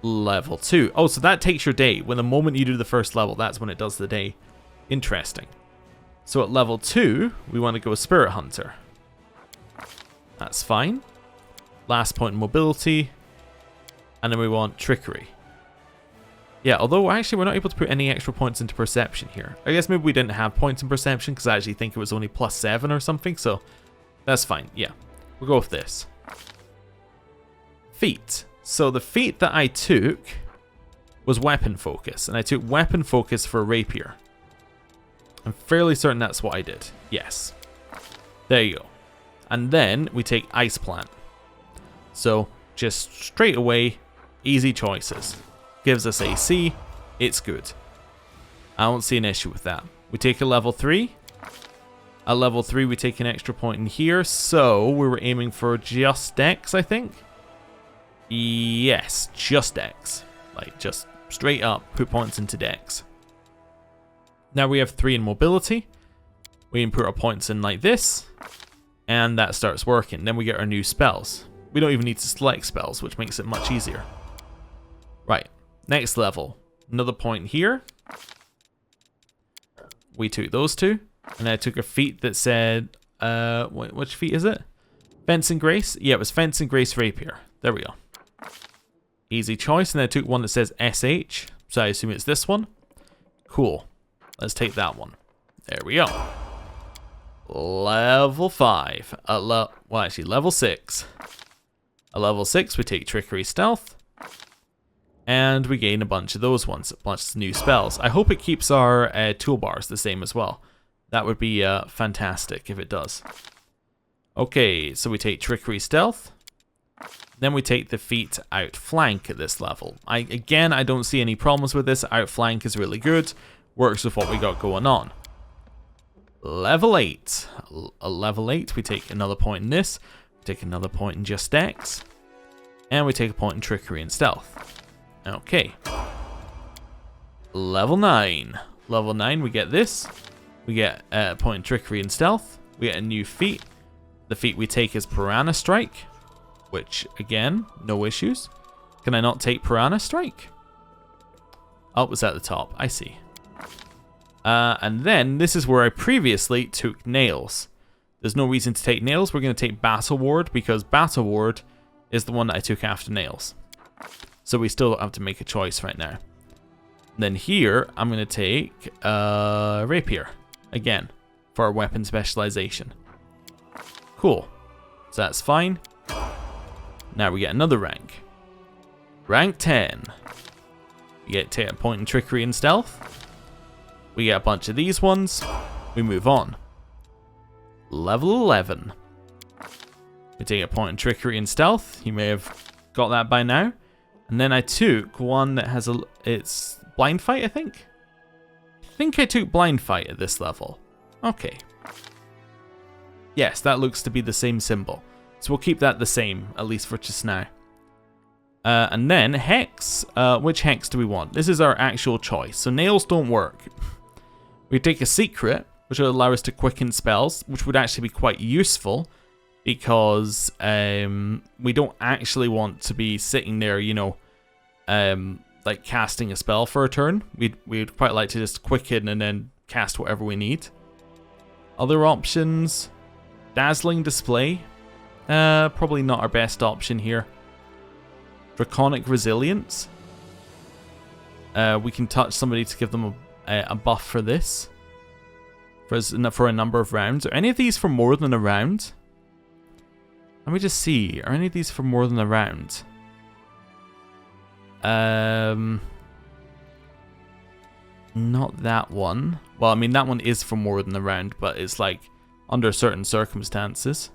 Level 2. Oh, so that takes your day. When the moment you do the first level, that's when it does the day. Interesting. So at level 2, we want to go Spirit Hunter. That's fine. Last point in mobility. And then we want Trickery. Yeah, although actually we're not able to put any extra points into Perception here. I guess maybe we didn't have points in Perception because I actually think it was only +7 or something, so that's fine. Yeah, we'll go with this. Feat. So the feat that I took was Weapon Focus, and I took Weapon Focus for Rapier. I'm fairly certain that's what I did. Yes. There you go. And then we take Ice Plant. So just straight away, easy choices. Gives us AC, it's good. I don't see an issue with that. We take a level 3. At level 3 we take an extra point in here, so we were aiming for just Dex, I think? Yes, just Dex. Like, just straight up, put points into Dex. Now we have 3 in mobility. We can put our points in like this, and that starts working. Then we get our new spells. We don't even need to select spells, which makes it much easier. Right. Next level, another point here. We took those 2, and I took a feat that said, which feat is it? Fence and Grace? Yeah, it was Fence and Grace Rapier. There we go. Easy choice, and then I took one that says SH, so I assume it's this one. Cool. Let's take that one. There we go. Level 5. Well, actually, level 6. At level 6, we take Trickery Stealth. And we gain a bunch of those ones, a bunch of new spells. I hope it keeps our toolbars the same as well. That would be fantastic if it does. Okay, so we take Trickery Stealth. Then we take the feat Outflank at this level. Again, I don't see any problems with this. Outflank is really good. Works with what we got going on. Level 8. Level 8, we take another point in this. We take another point in Just Dex. And we take a point in Trickery and Stealth. Okay. Level 9. Level 9, we get this. We get a point in Trickery and Stealth. We get a new feat. The feat we take is Piranha Strike, which, again, no issues. Can I not take Piranha Strike? Oh, it's at the top. I see. And then, this is where I previously took Nails. There's no reason to take Nails. We're going to take Battle Ward, because Battle Ward is the one that I took after Nails. So we still have to make a choice right now. Then here, I'm going to take Rapier, again, for our weapon specialization. Cool. So that's fine. Now we get another rank. Rank 10. We get to take a point in Trickery and Stealth. We get a bunch of these ones. We move on. Level 11. We take a point in Trickery and Stealth. You may have got that by now. And then I took one that has it's Blind Fight, I think? I think I took Blind Fight at this level. Okay. Yes, that looks to be the same symbol. So we'll keep that the same, at least for just now. And then Hex. Which Hex do we want? This is our actual choice. So Nails don't work. We take a Secret, which will allow us to quicken spells, which would actually be quite useful. Because we don't actually want to be sitting there, you know, like casting a spell for a turn. We'd quite like to just quicken and then cast whatever we need. Other options, Dazzling Display. Probably not our best option here. Draconic Resilience. We can touch somebody to give them a buff for this. For a number of rounds. Are any of these for more than a round? Let me just see. Are any of these for more than a round? Not that one. Well, I mean, that one is for more than a round, but it's like under certain circumstances.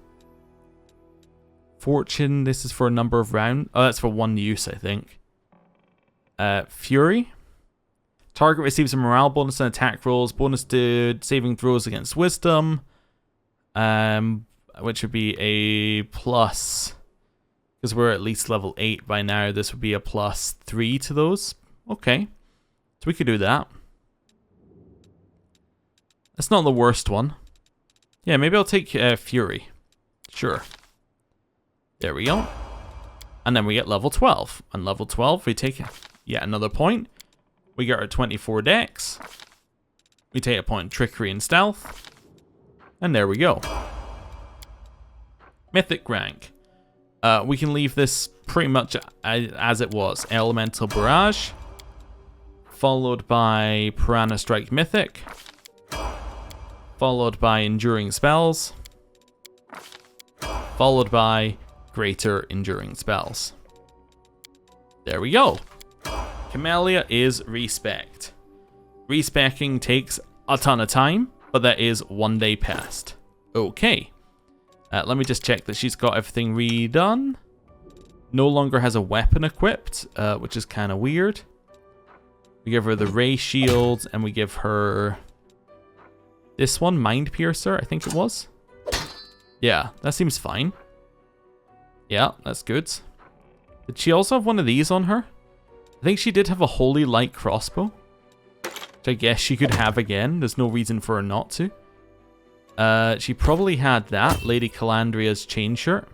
Fortune, this is for a number of rounds. Oh, that's for one use, I think. Fury. Target receives a morale bonus on attack rolls. Bonus to saving throws against wisdom. Which would be a plus, because we're at least level 8 by now, this would be a +3 to those. Okay, so we could do that. That's not the worst one. Yeah, maybe I'll take Fury. Sure. There we go. And then we get level 12. And level 12, we take yet another point. We get our 24 dex. We take a point in trickery and stealth. And there we go. Mythic rank. We can leave this pretty much as it was. Elemental Barrage. Followed by Piranha Strike Mythic. Followed by Enduring Spells. Followed by Greater Enduring Spells. There we go. Camellia is Respect. Respeccing takes a ton of time, but that is 1 day past. Okay. Let me just check that she's got everything redone. No longer has a weapon equipped, which is kind of weird. We give her the Ray Shield, and we give her this one, Mind Piercer, I think it was. Yeah, that seems fine. Yeah, that's good. Did she also have one of these on her? I think she did have a Holy Light Crossbow, which I guess she could have again. There's no reason for her not to. She probably had that, Lady Calandria's chain shirt.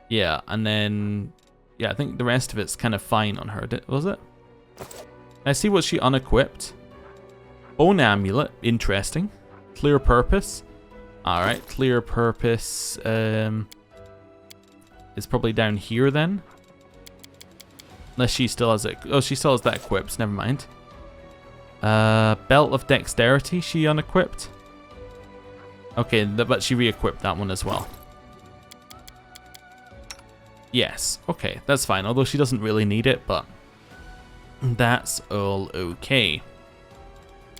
Yeah, and then... yeah, I think the rest of it's kind of fine on her, was it? I see what she unequipped. Bone Amulet, interesting. Clear Purpose. Alright, Clear Purpose is probably down here then. Unless she still has it. Oh, she still has that equipped, never mind. Belt of Dexterity, she unequipped. Okay, but she re-equipped that one as well. Yes, okay, that's fine. Although she doesn't really need it, but that's all okay.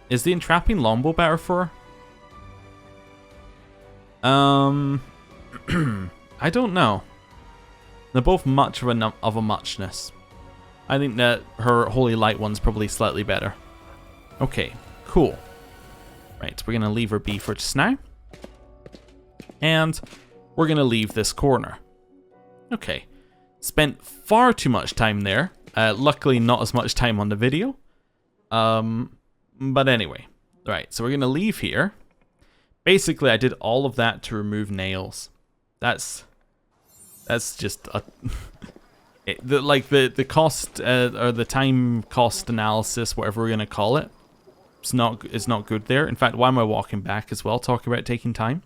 Is the Entrapping Longbow better for her? I don't know. They're both much of a muchness. I think that her Holy Light one's probably slightly better. Okay, cool. Right, we're going to leave her be for just now. And we're going to leave this corner. Okay. Spent far too much time there. Luckily, not as much time on the video. But anyway. Right, so we're going to leave here. Basically, I did all of that to remove nails. That's just a... the cost, or the time cost analysis, whatever we're going to call it, it's not good there. In fact, why am I walking back as well, talking about taking time?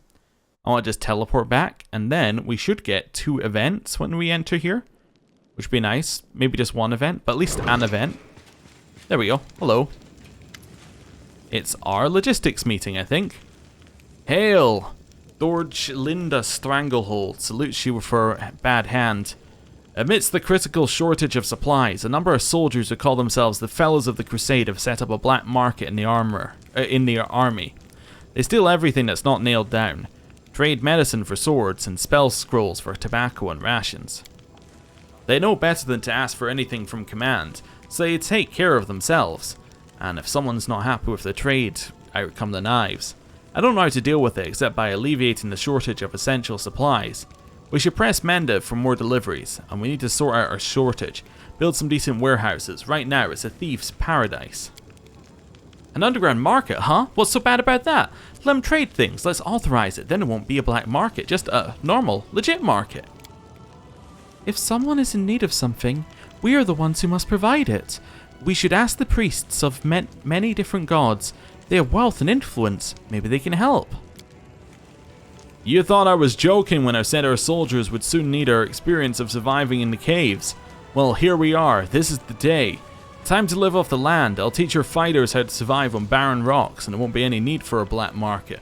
I want to just teleport back, and then we should get 2 events when we enter here, which would be nice. Maybe just 1 event, but at least an event. There we go. Hello. It's our logistics meeting, I think. Hail! Dorge Linda Stranglehold salutes you for a bad hand. Amidst the critical shortage of supplies, a number of soldiers who call themselves the Fellows of the Crusade have set up a black market in the army. They steal everything that's not nailed down. Trade medicine for swords and spell scrolls for tobacco and rations. They know better than to ask for anything from command, so they take care of themselves. And if someone's not happy with the trade, out come the knives. I don't know how to deal with it except by alleviating the shortage of essential supplies. We should press Menda for more deliveries, and we need to sort out our shortage. Build some decent warehouses. Right now, it's a thief's paradise. An underground market, huh? What's so bad about that? Let them trade things. Let's authorize it. Then it won't be a black market, just a normal, legit market. If someone is in need of something, we are the ones who must provide it. We should ask the priests of many different gods. They have wealth and influence. Maybe they can help. You thought I was joking when I said our soldiers would soon need our experience of surviving in the caves. Well, here we are. This is the day. Time to live off the land. I'll teach your fighters how to survive on barren rocks, and there won't be any need for a black market.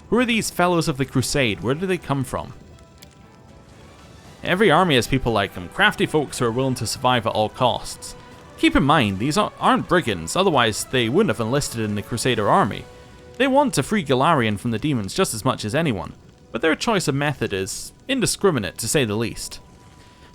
Who are these Fellows of the Crusade? Where do they come from? Every army has people like them, crafty folks who are willing to survive at all costs. Keep in mind, these aren't brigands, otherwise they wouldn't have enlisted in the Crusader army. They want to free Golarion from the demons just as much as anyone, but their choice of method is indiscriminate, to say the least.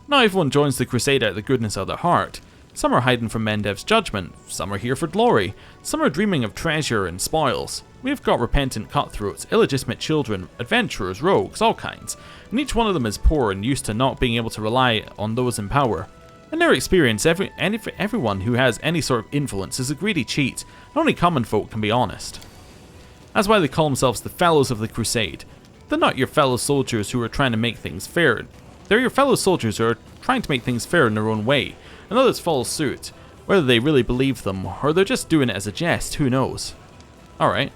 Not everyone joins the Crusade out of the goodness of their heart. Some are hiding from Mendev's judgment, some are here for glory, some are dreaming of treasure and spoils. We've got repentant cutthroats, illegitimate children, adventurers, rogues, all kinds, and each one of them is poor and used to not being able to rely on those in power. In their experience, everyone who has any sort of influence is a greedy cheat, and only common folk can be honest. That's why they call themselves the Fellows of the Crusade. They're not your fellow soldiers who are trying to make things fair. They're your fellow soldiers who are trying to make things fair in their own way, and others follow suit. Whether they really believe them, or they're just doing it as a jest, who knows? Alright.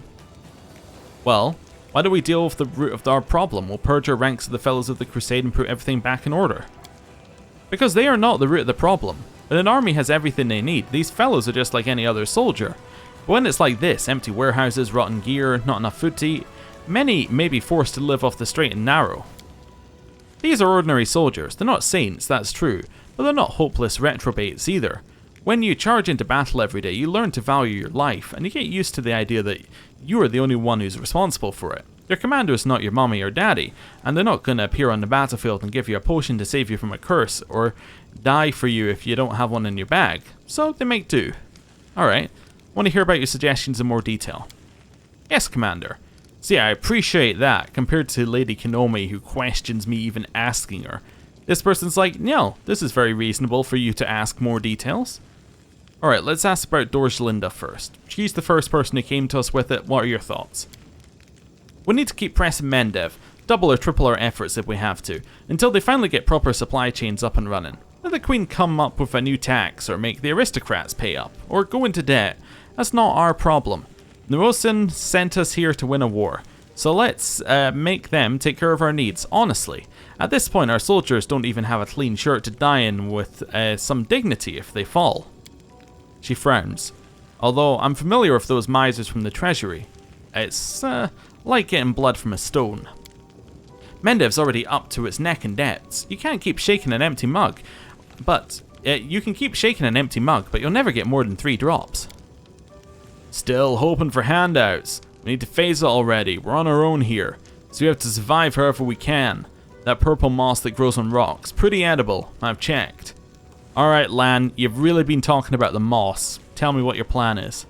Well, why don't we deal with the root of our problem? We'll purge our ranks of the fellows of the Crusade and put everything back in order. Because they are not the root of the problem. When an army has everything they need, these fellows are just like any other soldier. But when it's like this, empty warehouses, rotten gear, not enough food to eat, many may be forced to live off the straight and narrow. These are ordinary soldiers. They're not saints, that's true, but they're not hopeless reprobates either. When you charge into battle every day, you learn to value your life, and you get used to the idea that you are the only one who's responsible for it. Your commander is not your mommy or daddy, and they're not going to appear on the battlefield and give you a potion to save you from a curse, or die for you if you don't have one in your bag. So they make do. Alright, want to hear about your suggestions in more detail? Yes, Commander. See, I appreciate that, compared to Lady Kinomi, who questions me even asking her. This person's like, no, this is very reasonable for you to ask more details. Alright, let's ask about Dorjlinda first. She's the first person who came to us with it. What are your thoughts? We need to keep pressing Mendev, double or triple our efforts if we have to, until they finally get proper supply chains up and running. Let the Queen come up with a new tax, or make the aristocrats pay up, or go into debt. That's not our problem. Neurosin sent us here to win a war, so let's make them take care of our needs, honestly. At this point, our soldiers don't even have a clean shirt to die in with some dignity if they fall. She frowns. Although I'm familiar with those misers from the treasury. It's like getting blood from a stone. Mendev's already up to its neck in debts. You can't keep shaking an empty mug, but you can keep shaking an empty mug, but you'll never get more than 3 drops. Still hoping for handouts. We need to phase it already. We're on our own here, so we have to survive however we can. That purple moss that grows on rocks, pretty edible. I've checked. Alright, Lan, you've really been talking about the moss. Tell me what your plan is.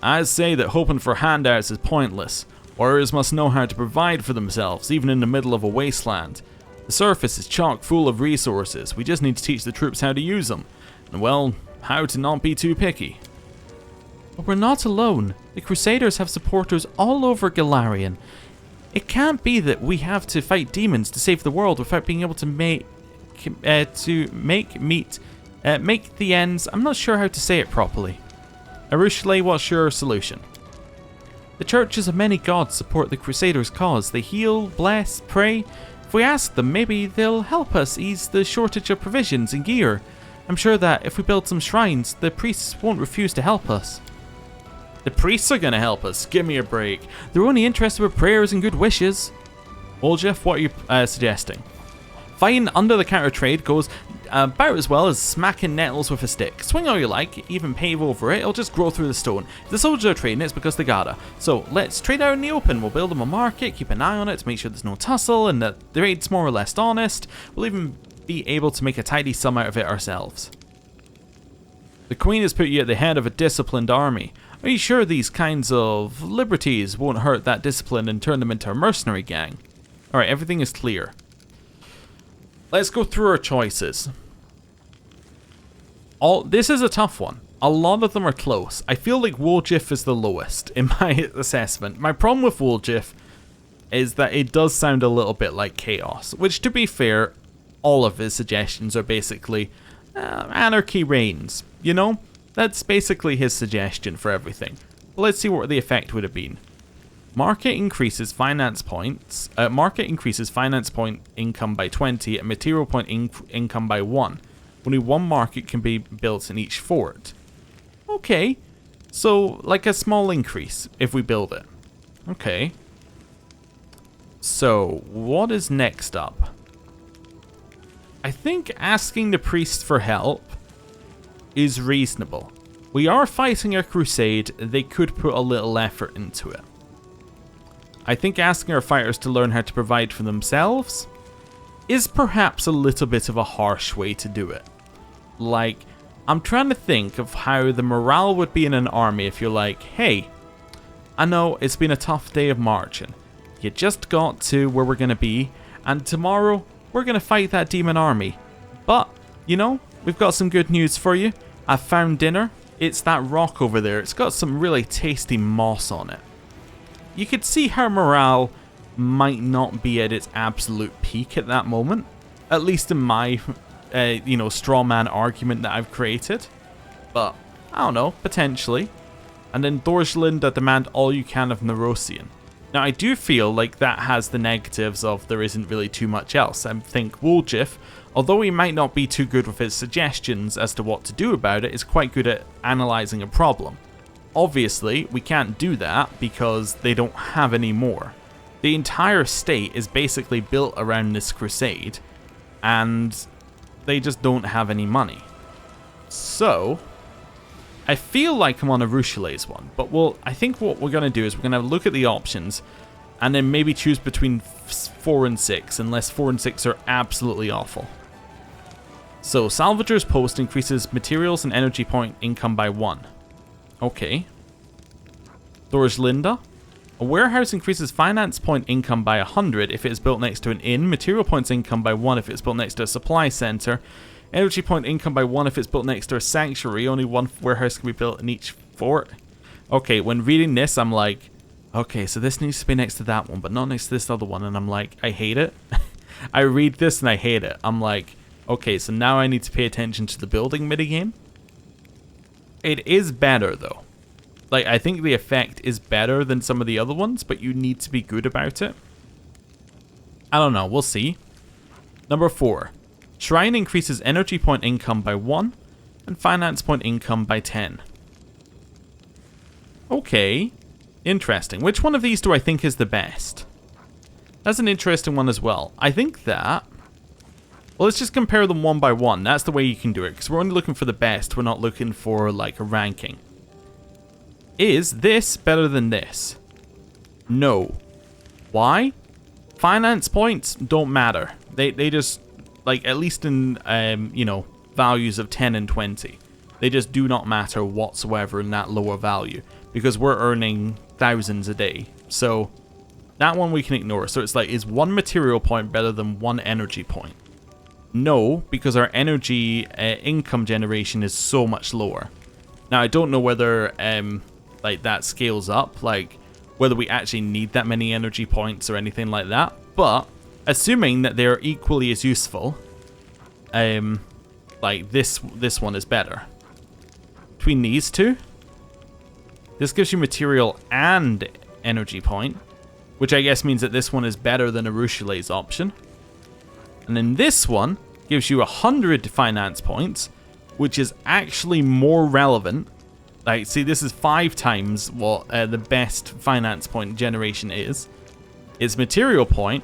I say that hoping for handouts is pointless. Warriors must know how to provide for themselves, even in the middle of a wasteland. The surface is chock full of resources. We just need to teach the troops how to use them. And well, how to not be too picky. But we're not alone. The Crusaders have supporters all over Golarion. It can't be that we have to fight demons to save the world without being able to make the ends. I'm not sure how to say it properly. Arushale, what's your solution? The churches of many gods support the Crusaders' cause. They heal, bless, pray. If we ask them, maybe they'll help us ease the shortage of provisions and gear. I'm sure that if we build some shrines, the priests won't refuse to help us. The priests are going to help us. Give me a break. They're only interested with prayers and good wishes. Well, Jeff, what are you suggesting? Fighting under the counter trade goes about as well as smacking nettles with a stick. Swing all you like, even pave over it, it'll just grow through the stone. If the soldiers are trading, it's because they gotta. So let's trade out in the open. We'll build them a market, keep an eye on it to make sure there's no tussle and that the trade's more or less honest. We'll even be able to make a tidy sum out of it ourselves. The Queen has put you at the head of a disciplined army. Are you sure these kinds of liberties won't hurt that discipline and turn them into a mercenary gang? Alright, everything is clear. Let's go through our choices. This is a tough one. A lot of them are close. I feel like Woljif is the lowest in my assessment. My problem with Woljif is that it does sound a little bit like chaos, which, to be fair, all of his suggestions are basically anarchy reigns, you know? That's basically his suggestion for everything. But let's see what the effect would have been. Market increases finance points. Market increases finance point income by 20 and material point income by 1. Only 1 market can be built in each fort. Okay, so like a small increase if we build it. Okay. So what is next up? I think asking the priest for help is reasonable. We are fighting a crusade. They could put a little effort into it. I think asking our fighters to learn how to provide for themselves is perhaps a little bit of a harsh way to do it. Like, I'm trying to think of how the morale would be in an army if you're like, hey, I know it's been a tough day of marching. You just got to where we're going to be, and tomorrow we're going to fight that demon army. But, you know, we've got some good news for you. I found dinner. It's that rock over there. It's got some really tasty moss on it. You could see how morale might not be at its absolute peak at that moment. At least in my you know, straw man argument that I've created. But, I don't know, potentially. And then Dorjlinda demand all you can of Nerosian. Now, I do feel like that has the negatives of there isn't really too much else. I think Woljif, although he might not be too good with his suggestions as to what to do about it, is quite good at analysing a problem. Obviously, we can't do that because they don't have any more. The entire state is basically built around this crusade, and they just don't have any money. So, I feel like I'm on a Ruchelet's one, but I think what we're going to do is we're going to look at the options and then maybe choose between 4 and 6, unless 4 and 6 are absolutely awful. So, Salvager's Post increases materials and energy point income by 1. Okay. Dorjlinda. A warehouse increases finance point income by 100 if it is built next to an inn, material points income by 1 if it's built next to a supply center, energy point income by 1 if it's built next to a sanctuary. Only one warehouse can be built in each fort. Okay, when reading this, I'm like, okay, so this needs to be next to that one, but not next to this other one. And I'm like, I hate it. I read this and I hate it. I'm like, okay, so now I need to pay attention to the building minigame. It is better, though. Like, I think the effect is better than some of the other ones, but you need to be good about it. I don't know, we'll see. Number 4. Shrine increases energy point income by 1 and finance point income by 10. Okay, interesting. Which one of these do I think is the best? That's an interesting one as well. I think that... Well, let's just compare them one by one. That's the way you can do it, because we're only looking for the best. We're not looking for, like, a ranking. Is this better than this? No. Why? Finance points don't matter. They just... Like, at least in, you know, values of 10 and 20. They just do not matter whatsoever in that lower value. Because we're earning thousands a day. So, that one we can ignore. So it's like, is 1 material point better than 1 energy point? No, because our energy income generation is so much lower. Now, I don't know whether, like, that scales up. Like, whether we actually need that many energy points or anything like that. But... assuming that they're equally as useful, like this one is better. Between these two, this gives you material and energy point, which I guess means that this one is better than a Ruchelet's option. And then this one gives you 100 finance points, which is actually more relevant. Like, see, this is 5 times what the best finance point generation is. It's material point,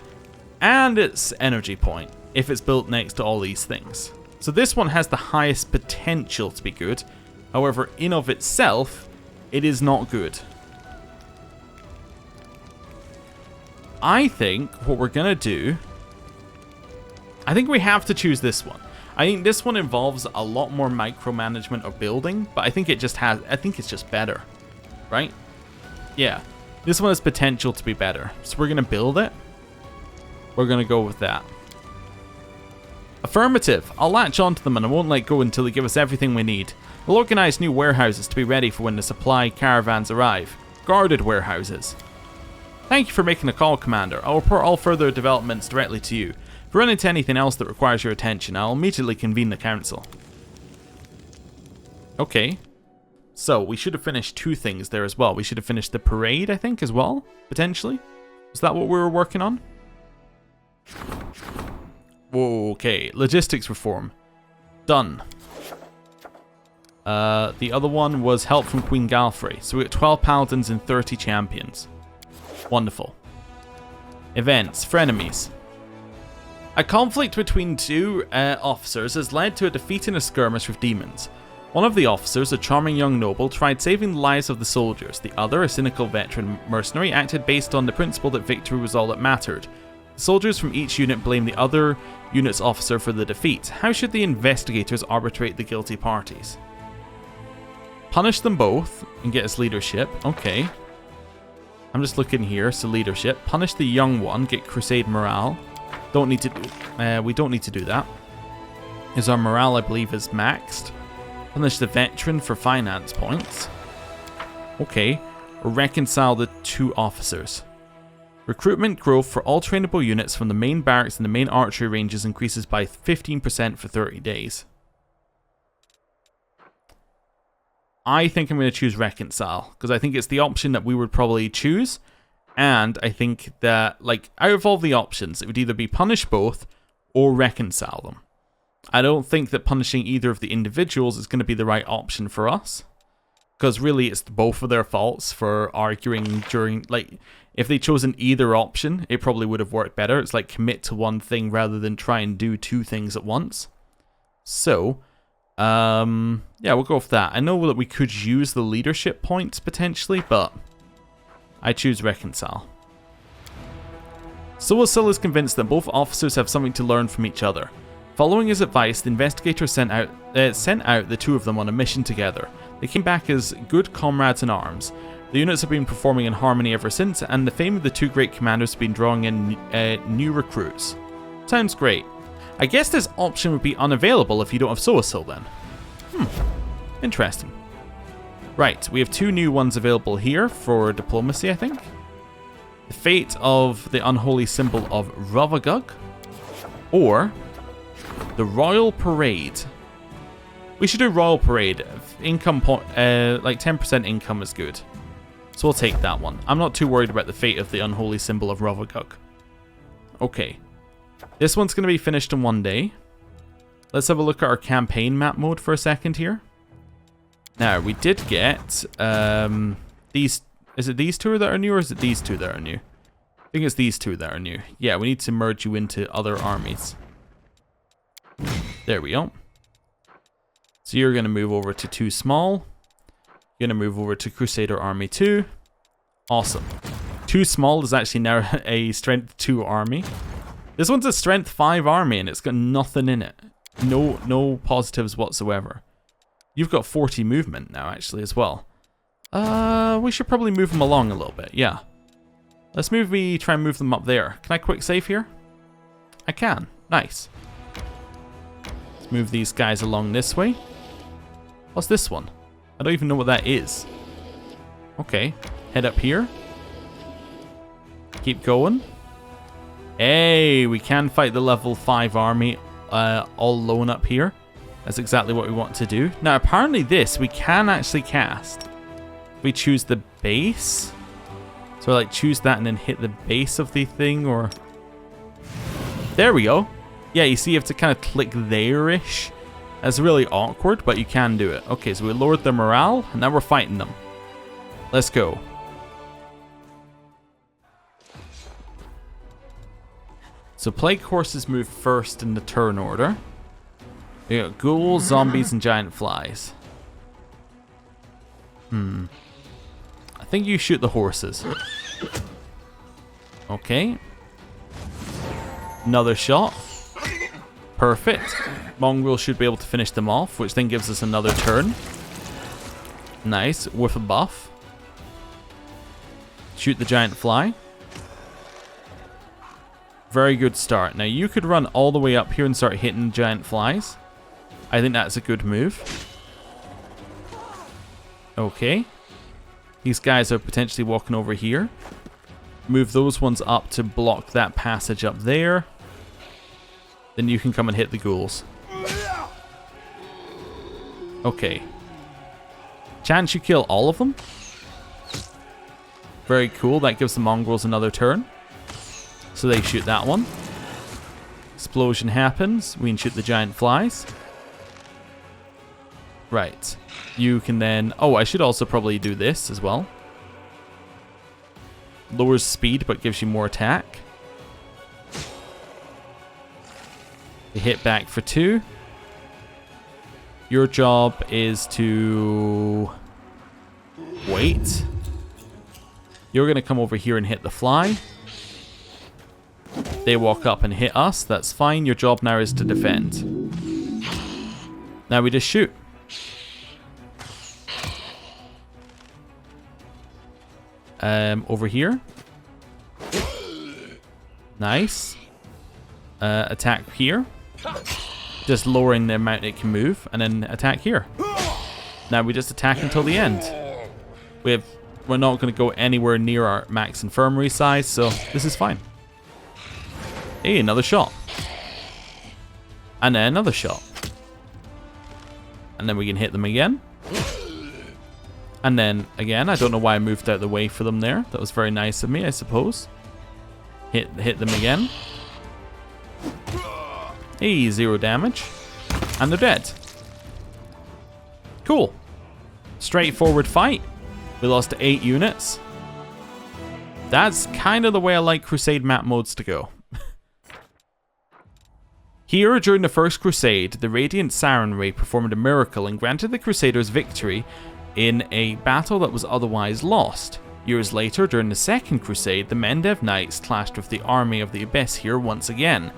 and its energy point, if it's built next to all these things. So this one has the highest potential to be good. However, in of itself, it is not good. I think what we're gonna do... I think we have to choose this one. I think this one involves a lot more micromanagement of building, but I think it just has... I think it's just better. Right? Yeah. This one has potential to be better. So we're gonna build it. We're going to go with that. Affirmative. I'll latch onto them and I won't let go until they give us everything we need. We'll organize new warehouses to be ready for when the supply caravans arrive. Guarded warehouses. Thank you for making a call, Commander. I'll report all further developments directly to you. If we run into anything else that requires your attention, I'll immediately convene the council. Okay. So, we should have finished 2 things there as well. We should have finished the parade, I think, as well, potentially. Is that what we were working on? Okay, logistics reform. Done. The other one was help from Queen Galfrey. So we got 12 paladins and 30 champions. Wonderful. Events, frenemies. A conflict between 2 officers has led to a defeat in a skirmish with demons. One of the officers, a charming young noble, tried saving the lives of the soldiers. The other, a cynical veteran mercenary, acted based on the principle that victory was all that mattered. Soldiers from each unit blame the other unit's officer for the defeat. How should the investigators arbitrate the guilty parties? Punish them both and get us leadership. Okay. I'm just looking here. So leadership. Punish the young one. Get Crusade morale. Don't need to do... we don't need to do that. Because our morale, I believe, is maxed. Punish the veteran for finance points. Okay. Reconcile the 2 officers. Recruitment growth for all trainable units from the main barracks and the main archery ranges increases by 15% for 30 days. I think I'm going to choose Reconcile, because I think it's the option that we would probably choose. And I think that, like, out of all the options, it would either be punish both or reconcile them. I don't think that punishing either of the individuals is going to be the right option for us. Because really, it's both of their faults for arguing during, like, if they'd chosen either option, it probably would have worked better. It's like commit to one thing rather than try and do two things at once. So, yeah, we'll go with that. I know that we could use the leadership points potentially, but I choose Reconcile. Sull is convinced that both officers have something to learn from each other. Following his advice, the investigator sent out the two of them on a mission together. They came back as good comrades in arms. The units have been performing in harmony ever since, and the fame of the two great commanders has been drawing in new recruits. Sounds great. I guess this option would be unavailable if you don't have Sull then. Interesting. Right, we have two new ones available here for diplomacy, I think. The fate of the unholy symbol of Ravagug, or the Royal Parade. We should do Royal Parade. Income, like 10% income is good. So we'll take that one. I'm not too worried about the fate of the unholy symbol of Ravagug. Okay. This one's going to be finished in 1 day. Let's have a look at our campaign map mode for a second here. Now, we did get these. Is it these two that are new, or is it these two that are new? I think it's these two that are new. Yeah, we need to merge you into other armies. There we go. So you're going to move over to 2 small. You're going to move over to Crusader Army 2. Awesome. 2 small is actually now a strength 2 army. This one's a strength 5 army and it's got nothing in it. No positives whatsoever. You've got 40 movement now actually as well. We should probably move them along a little bit, yeah. Let's try and move them up there. Can I quick save here? I can. Nice. Let's move these guys along this way. What's this one? I don't even know what that is. Okay, head up here. Keep going. Hey, we can fight the level 5 army all alone up here. That's exactly what we want to do. Now, apparently this we can actually cast. We choose the base. So like choose that and then hit the base of the thing, or... There we go. Yeah, you see you have to kind of click there-ish. That's really awkward, but you can do it. Okay, so we lowered their morale, and now we're fighting them. Let's go. So plague horses move first in the turn order. We got ghouls, zombies, and giant flies. I think you shoot the horses. Okay. Another shot. Perfect. Mongrel should be able to finish them off, which then gives us another turn. Nice. With a buff. Shoot the giant fly. Very good start. Now you could run all the way up here and start hitting giant flies. I think that's a good move. Okay. These guys are potentially walking over here. Move those ones up to block that passage up there. Then you can come and hit the ghouls. Okay. Chance you kill all of them. Very cool. That gives the mongrels another turn. So they shoot that one. Explosion happens. We can shoot the giant flies. Right. You can then... Oh, I should also probably do this as well. Lowers speed, but gives you more attack. You hit back for 2. Your job is to... wait. You're going to come over here and hit the fly. They walk up and hit us. That's fine. Your job now is to defend. Now we just shoot. Over here. Nice. Attack here. Just lowering the amount it can move. And then attack here. Now we just attack until the end. We have We're not going to go anywhere near our max infirmary size, so this is fine. Hey, another shot. And then another shot. And then we can hit them again. And then again, I don't know why I moved out of the way for them there. That was very nice of me, I suppose. Hit them again. Hey, 0 damage. And they're dead. Cool. Straightforward fight. We lost 8 units. That's kind of the way I like Crusade map modes to go. Here, during the First Crusade, the Radiant Siren Ray performed a miracle and granted the Crusaders victory in a battle that was otherwise lost. Years later, during the Second Crusade, the Mendev Knights clashed with the army of the Abyss here once again.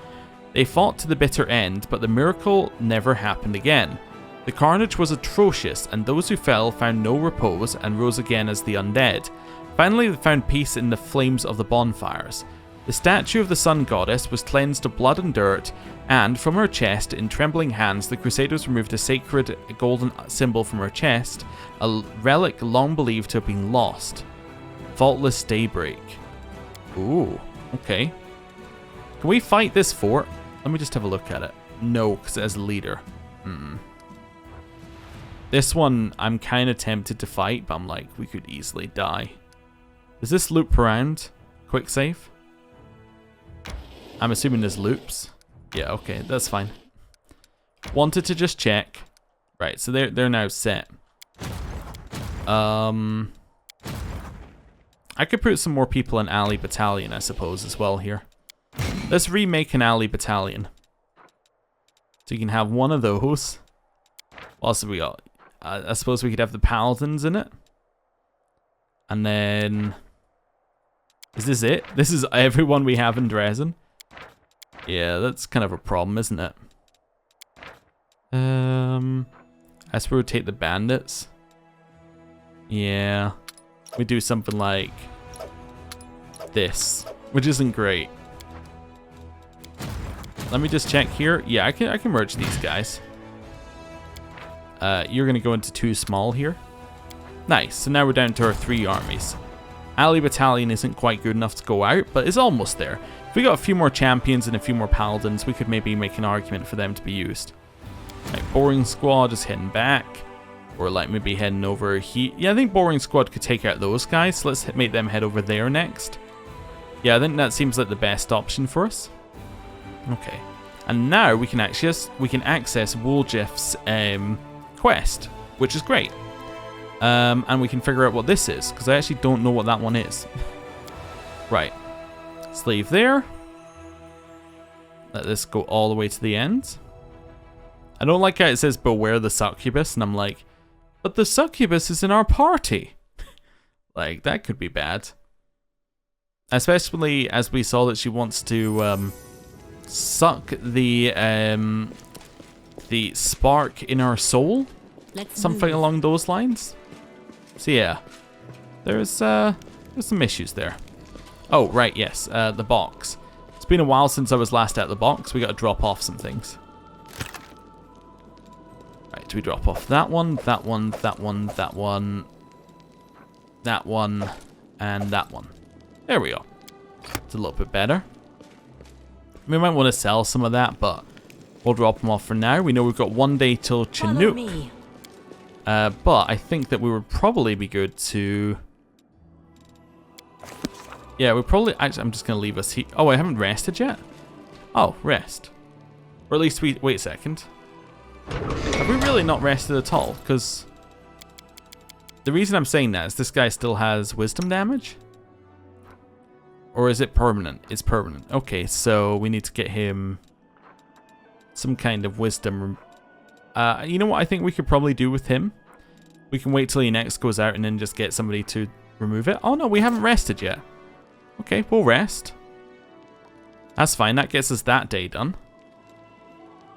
They fought to the bitter end, but the miracle never happened again. The carnage was atrocious, and those who fell found no repose and rose again as the undead. Finally, they found peace in the flames of the bonfires. The statue of the Sun Goddess was cleansed of blood and dirt, and from her chest, in trembling hands, the Crusaders removed a sacred golden symbol from her chest, a relic long believed to have been lost. Faultless Daybreak. Ooh, okay. Can we fight this fort? Let me just have a look at it. No, because it has a leader. This one, I'm kind of tempted to fight, but I'm like, we could easily die. Does this loop around? Quick save? I'm assuming there's loops. Yeah, okay, that's fine. Wanted to just check. Right, so they're now set. I could put some more people in Alley Battalion, I suppose, as well here. Let's remake an Alley Battalion. So you can have one of those. What else have we got? I suppose we could have the Paladins in it. And then... Is this it? This is everyone we have in Dresden? Yeah, that's kind of a problem, isn't it? Let's rotate the bandits. Yeah. We do something like this, which isn't great. Let me just check here. Yeah, I can merge these guys. You're gonna go into 2 small here. Nice. So now we're down to our 3 armies. Alley Battalion isn't quite good enough to go out, but it's almost there. If we got a few more champions and a few more paladins, we could maybe make an argument for them to be used. Like Boring Squad just heading back. Or like maybe heading over here. Yeah, I think Boring Squad could take out those guys. So let's make them head over there next. Yeah, I think that seems like the best option for us. Okay. And now we can actually access Woljeff's quest, which is great. And we can figure out what this is, because I actually don't know what that one is. Right. Slave there. Let this go all the way to the end. I don't like how it says beware the succubus, and I'm like, but the succubus is in our party. Like, that could be bad. Especially as we saw that she wants to suck the spark in our soul. Something along those lines. So yeah, there's some issues there. Oh, right, yes, the box. It's been a while since I was last at the box. We got to drop off some things. Right, do we drop off that one, that one, that one, that one, that one, and that one? There we go. It's a little bit better. We might want to sell some of that, but we'll drop them off for now. We know we've got 1 day till Chinook. But I think that we would probably be good to... Yeah, we probably... Actually, I'm just going to leave us here. Oh, I haven't rested yet? Oh, rest. Or at least we... Wait a second. Have we really not rested at all? Because... The reason I'm saying that is this guy still has wisdom damage? Or is it permanent? It's permanent. Okay, so we need to get him some kind of wisdom. You know what I think we could probably do with him? We can wait till he next goes out and then just get somebody to remove it. Oh no, we haven't rested yet. Okay, we'll rest. That's fine, that gets us that day done.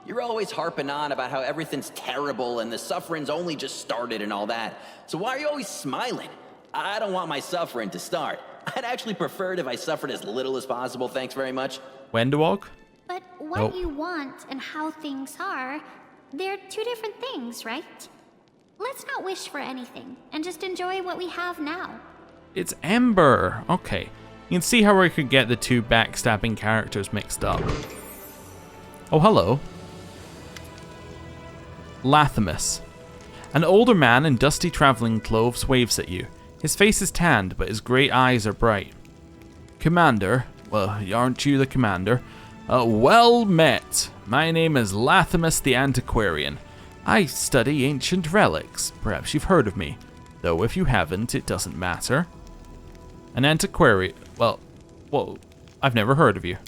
You're always harping on about how everything's terrible and the suffering's only just started and all that. So why are you always smiling? I don't want my suffering to start. I'd actually prefer it if I suffered as little as possible, thanks very much. Wendewog? But what you want and how things are, they're 2 different things, right? Let's not wish for anything and just enjoy what we have now. It's Ember. Okay. You can see how I could get the two backstabbing characters mixed up. Oh, hello. Lathamus. An older man in dusty traveling clothes waves at you. His face is tanned, but his grey eyes are bright. Commander, well, aren't you the commander? Well met. My name is Lathamus the Antiquarian. I study ancient relics. Perhaps you've heard of me. Though if you haven't, it doesn't matter. An antiquarian. Well, I've never heard of you.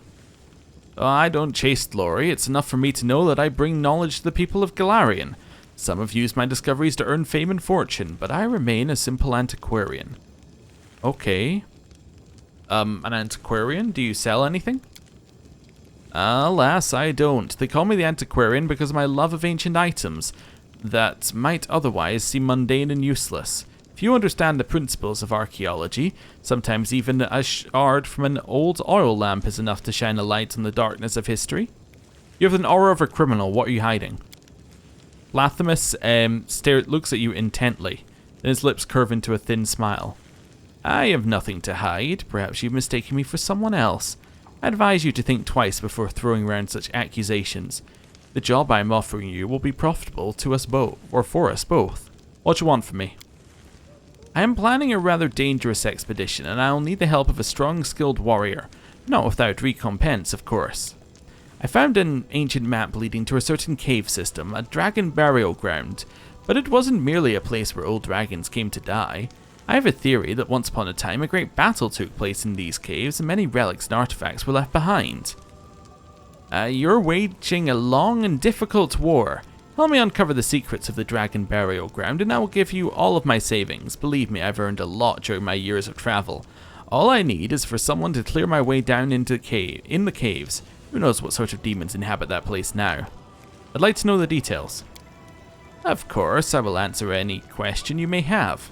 I don't chase glory. It's enough for me to know that I bring knowledge to the people of Golarion. Some have used my discoveries to earn fame and fortune, but I remain a simple antiquarian. Okay. An antiquarian? Do you sell anything? Alas, I don't. They call me the antiquarian because of my love of ancient items that might otherwise seem mundane and useless. If you understand the principles of archaeology, sometimes even a shard from an old oil lamp is enough to shine a light on the darkness of history. You have an aura of a criminal. What are you hiding? Lathamus looks at you intently, then his lips curve into a thin smile. I have nothing to hide. Perhaps you've mistaken me for someone else. I advise you to think twice before throwing around such accusations. The job I am offering you will be profitable to us both, or for us both. What do you want from me? I am planning a rather dangerous expedition, and I will need the help of a strong, skilled warrior. Not without recompense, of course. I found an ancient map leading to a certain cave system, a dragon burial ground, but it wasn't merely a place where old dragons came to die. I have a theory that once upon a time a great battle took place in these caves and many relics and artifacts were left behind. You're waging a long and difficult war. Help me uncover the secrets of the dragon burial ground and I will give you all of my savings. Believe me, I've earned a lot during my years of travel. All I need is for someone to clear my way down into the caves. Who knows what sort of demons inhabit that place now? I'd like to know the details. Of course, I will answer any question you may have.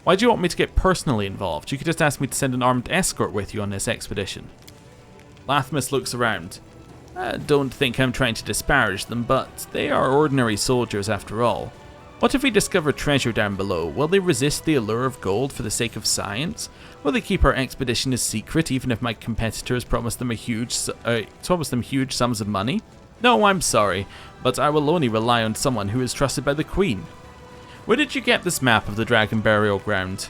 Why do you want me to get personally involved? You could just ask me to send an armed escort with you on this expedition. Lathamus looks around. I don't think I'm trying to disparage them, but they are ordinary soldiers after all. What if we discover treasure down below? Will they resist the allure of gold for the sake of science? Will they keep our expedition a secret even if my competitors promise them huge sums of money? No, I'm sorry, but I will only rely on someone who is trusted by the Queen. Where did you get this map of the Dragon Burial Ground?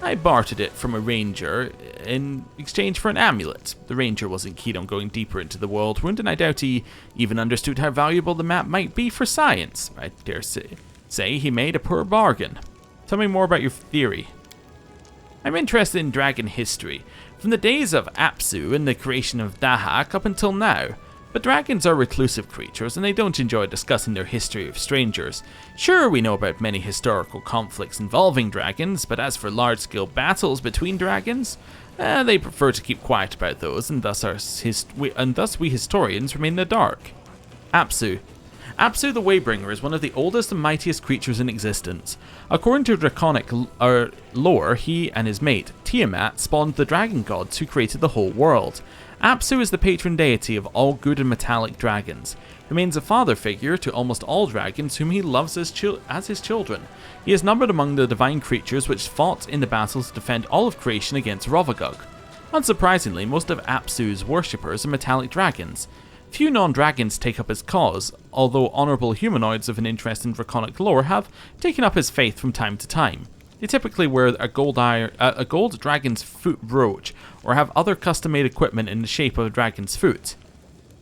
I bartered it from a ranger in exchange for an amulet. The ranger wasn't keen on going deeper into the Worldwound, and I doubt he even understood how valuable the map might be for science. I dare say he made a poor bargain. Tell me more about your theory. I'm interested in dragon history, from the days of Apsu and the creation of Dahak up until now. But dragons are reclusive creatures, and they don't enjoy discussing their history with strangers. Sure, we know about many historical conflicts involving dragons, but as for large-scale battles between dragons, they prefer to keep quiet about those, and thus we historians remain in the dark. Apsu. Apsu the Waybringer is one of the oldest and mightiest creatures in existence. According to draconic lore, he and his mate, Tiamat, spawned the dragon gods who created the whole world. Apsu is the patron deity of all good and metallic dragons. He remains a father figure to almost all dragons whom he loves as his children. He is numbered among the divine creatures which fought in the battles to defend all of creation against Rovagug. Unsurprisingly, most of Apsu's worshippers are metallic dragons. Few non-dragons take up his cause, although honourable humanoids of an interest in draconic lore have taken up his faith from time to time. They typically wear a gold dragon's foot brooch, or have other custom-made equipment in the shape of a dragon's foot.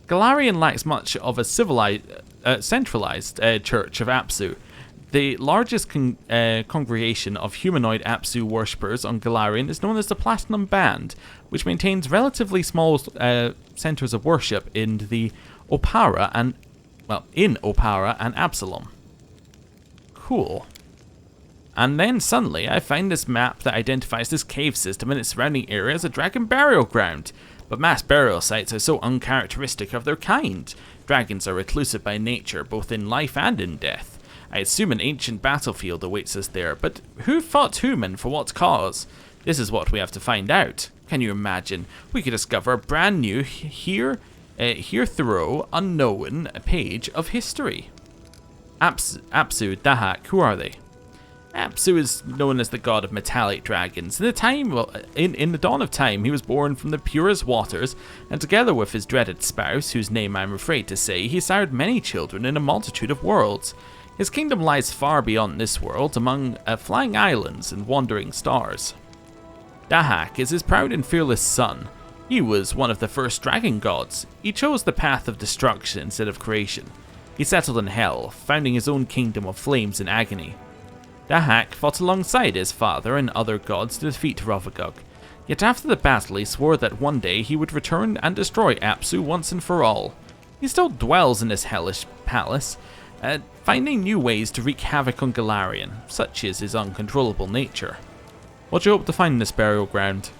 Golarion lacks much of a centralized church of Apsu. The largest congregation of humanoid Apsu worshippers on Golarion is known as the Platinum Band, which maintains relatively small centers of worship in Opara and Absalom. Cool. And then suddenly I find this map that identifies this cave system and its surrounding area as a dragon burial ground. But mass burial sites are so uncharacteristic of their kind. Dragons are reclusive by nature, both in life and in death. I assume an ancient battlefield awaits us there, but who fought whom and for what cause? This is what we have to find out. Can you imagine? We could discover a brand new, heretofore unknown page of history. Apsu, Dahak, who are they? Apsu is known as the god of metallic dragons. In the dawn of time, he was born from the purest waters, and together with his dreaded spouse, whose name I'm afraid to say, he sired many children in a multitude of worlds. His kingdom lies far beyond this world, among flying islands and wandering stars. Dahak is his proud and fearless son. He was one of the first dragon gods. He chose the path of destruction instead of creation. He settled in hell, founding his own kingdom of flames and agony. Dahak fought alongside his father and other gods to defeat Rovagug. Yet after the battle he swore that one day he would return and destroy Apsu once and for all. He still dwells in his hellish palace, finding new ways to wreak havoc on Golarion, such is his uncontrollable nature. What do you hope to find in this burial ground?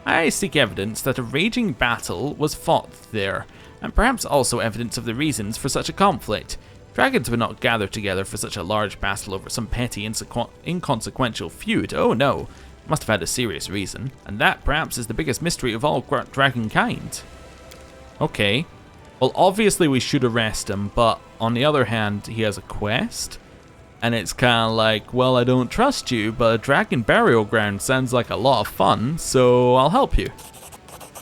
I seek evidence that a raging battle was fought there, and perhaps also evidence of the reasons for such a conflict. Dragons would not gather together for such a large battle over some petty, inconsequential feud. Oh no, it must have had a serious reason, and that perhaps is the biggest mystery of all dragon kind. Okay, well obviously we should arrest him, but on the other hand, he has a quest, and it's kind of like, well, I don't trust you, but a dragon burial ground sounds like a lot of fun, so I'll help you.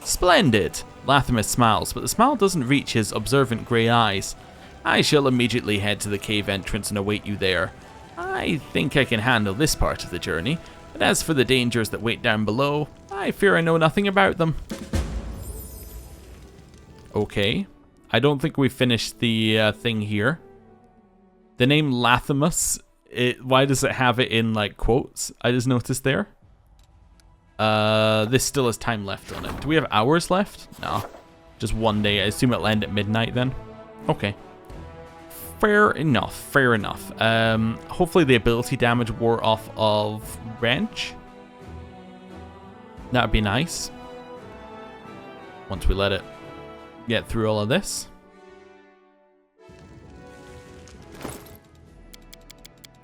Splendid! Lathamus smiles, but the smile doesn't reach his observant grey eyes. I shall immediately head to the cave entrance and await you there. I think I can handle this part of the journey, but as for the dangers that wait down below, I fear I know nothing about them. Okay, I don't think we finished the thing here. The name Lathamus, why does it have it in like quotes? I just noticed there. This still has time left on it. Do we have hours left? No, just one day. I assume it'll end at midnight then. Okay. Fair enough, fair enough. Hopefully the ability damage wore off of Wrench. That would be nice. Once we let it get through all of this.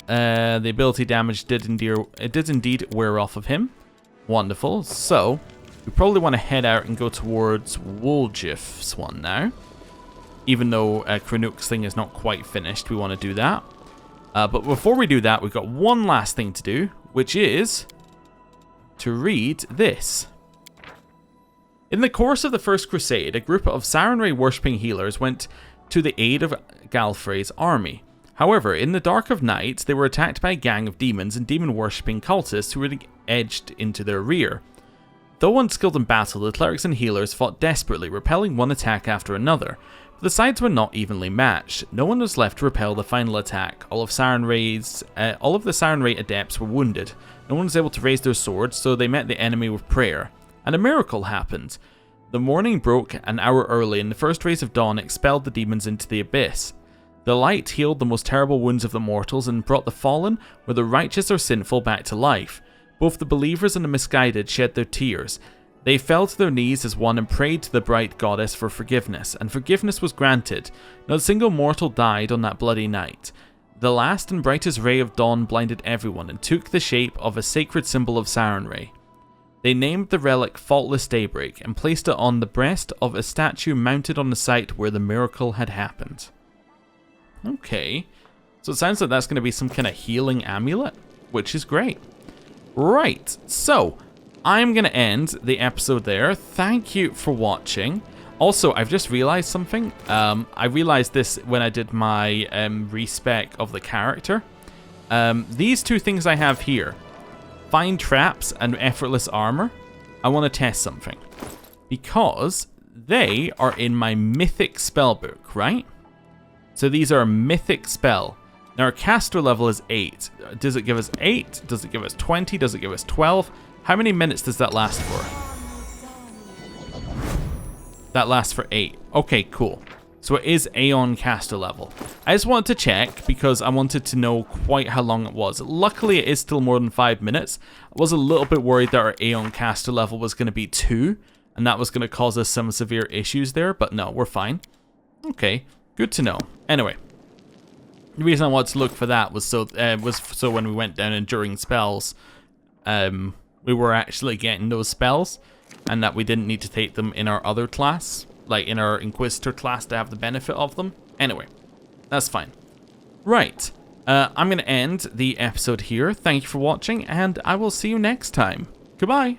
The ability damage did indeed wear off of him. Wonderful. So, we probably want to head out and go towards Woljif's one now. Even though Krenuk's thing is not quite finished, we want to do that. But before we do that, we've got one last thing to do, which is to read this. In the course of the First Crusade, a group of Sarenrae worshipping healers went to the aid of Galfrey's army. However, in the dark of night, they were attacked by a gang of demons and demon-worshipping cultists who had edged into their rear. Though unskilled in battle, the clerics and healers fought desperately, repelling one attack after another. But the sides were not evenly matched. No one was left to repel the final attack. All of the Sarenrae adepts were wounded. No one was able to raise their swords, so they met the enemy with prayer. And a miracle happened. The morning broke an hour early, and the first rays of dawn expelled the demons into the abyss. The light healed the most terrible wounds of the mortals and brought the fallen, whether righteous or sinful, back to life. Both the believers and the misguided shed their tears. They fell to their knees as one and prayed to the bright goddess for forgiveness, and forgiveness was granted. Not a single mortal died on that bloody night. The last and brightest ray of dawn blinded everyone and took the shape of a sacred symbol of Sarenrae. They named the relic Faultless Daybreak and placed it on the breast of a statue mounted on the site where the miracle had happened. Okay, so it sounds like that's going to be some kind of healing amulet, which is great. Right, so I'm going to end the episode there. Thank you for watching. Also, I've just realized something. I realized this when I did my respec of the character. These two things I have here, Find Traps and Effortless Armor, I want to test something. Because they are in my Mythic spellbook, right? So these are a Mythic spell. Now our caster level is 8. Does it give us 8? Does it give us 20? Does it give us 12? How many minutes does that last for? That lasts for 8. Okay, cool. So it is Aeon caster level. I just wanted to check because I wanted to know quite how long it was. Luckily, it is still more than 5 minutes. I was a little bit worried that our Aeon caster level was going to be 2, and that was going to cause us some severe issues there, but no, we're fine. Okay, good to know. Anyway, the reason I wanted to look for that was so when we went down Enduring Spells, we were actually getting those spells, and that we didn't need to take them in our other class, like in our Inquisitor class, to have the benefit of them. Anyway, that's fine. Right, I'm going to end the episode here. Thank you for watching, and I will see you next time. Goodbye.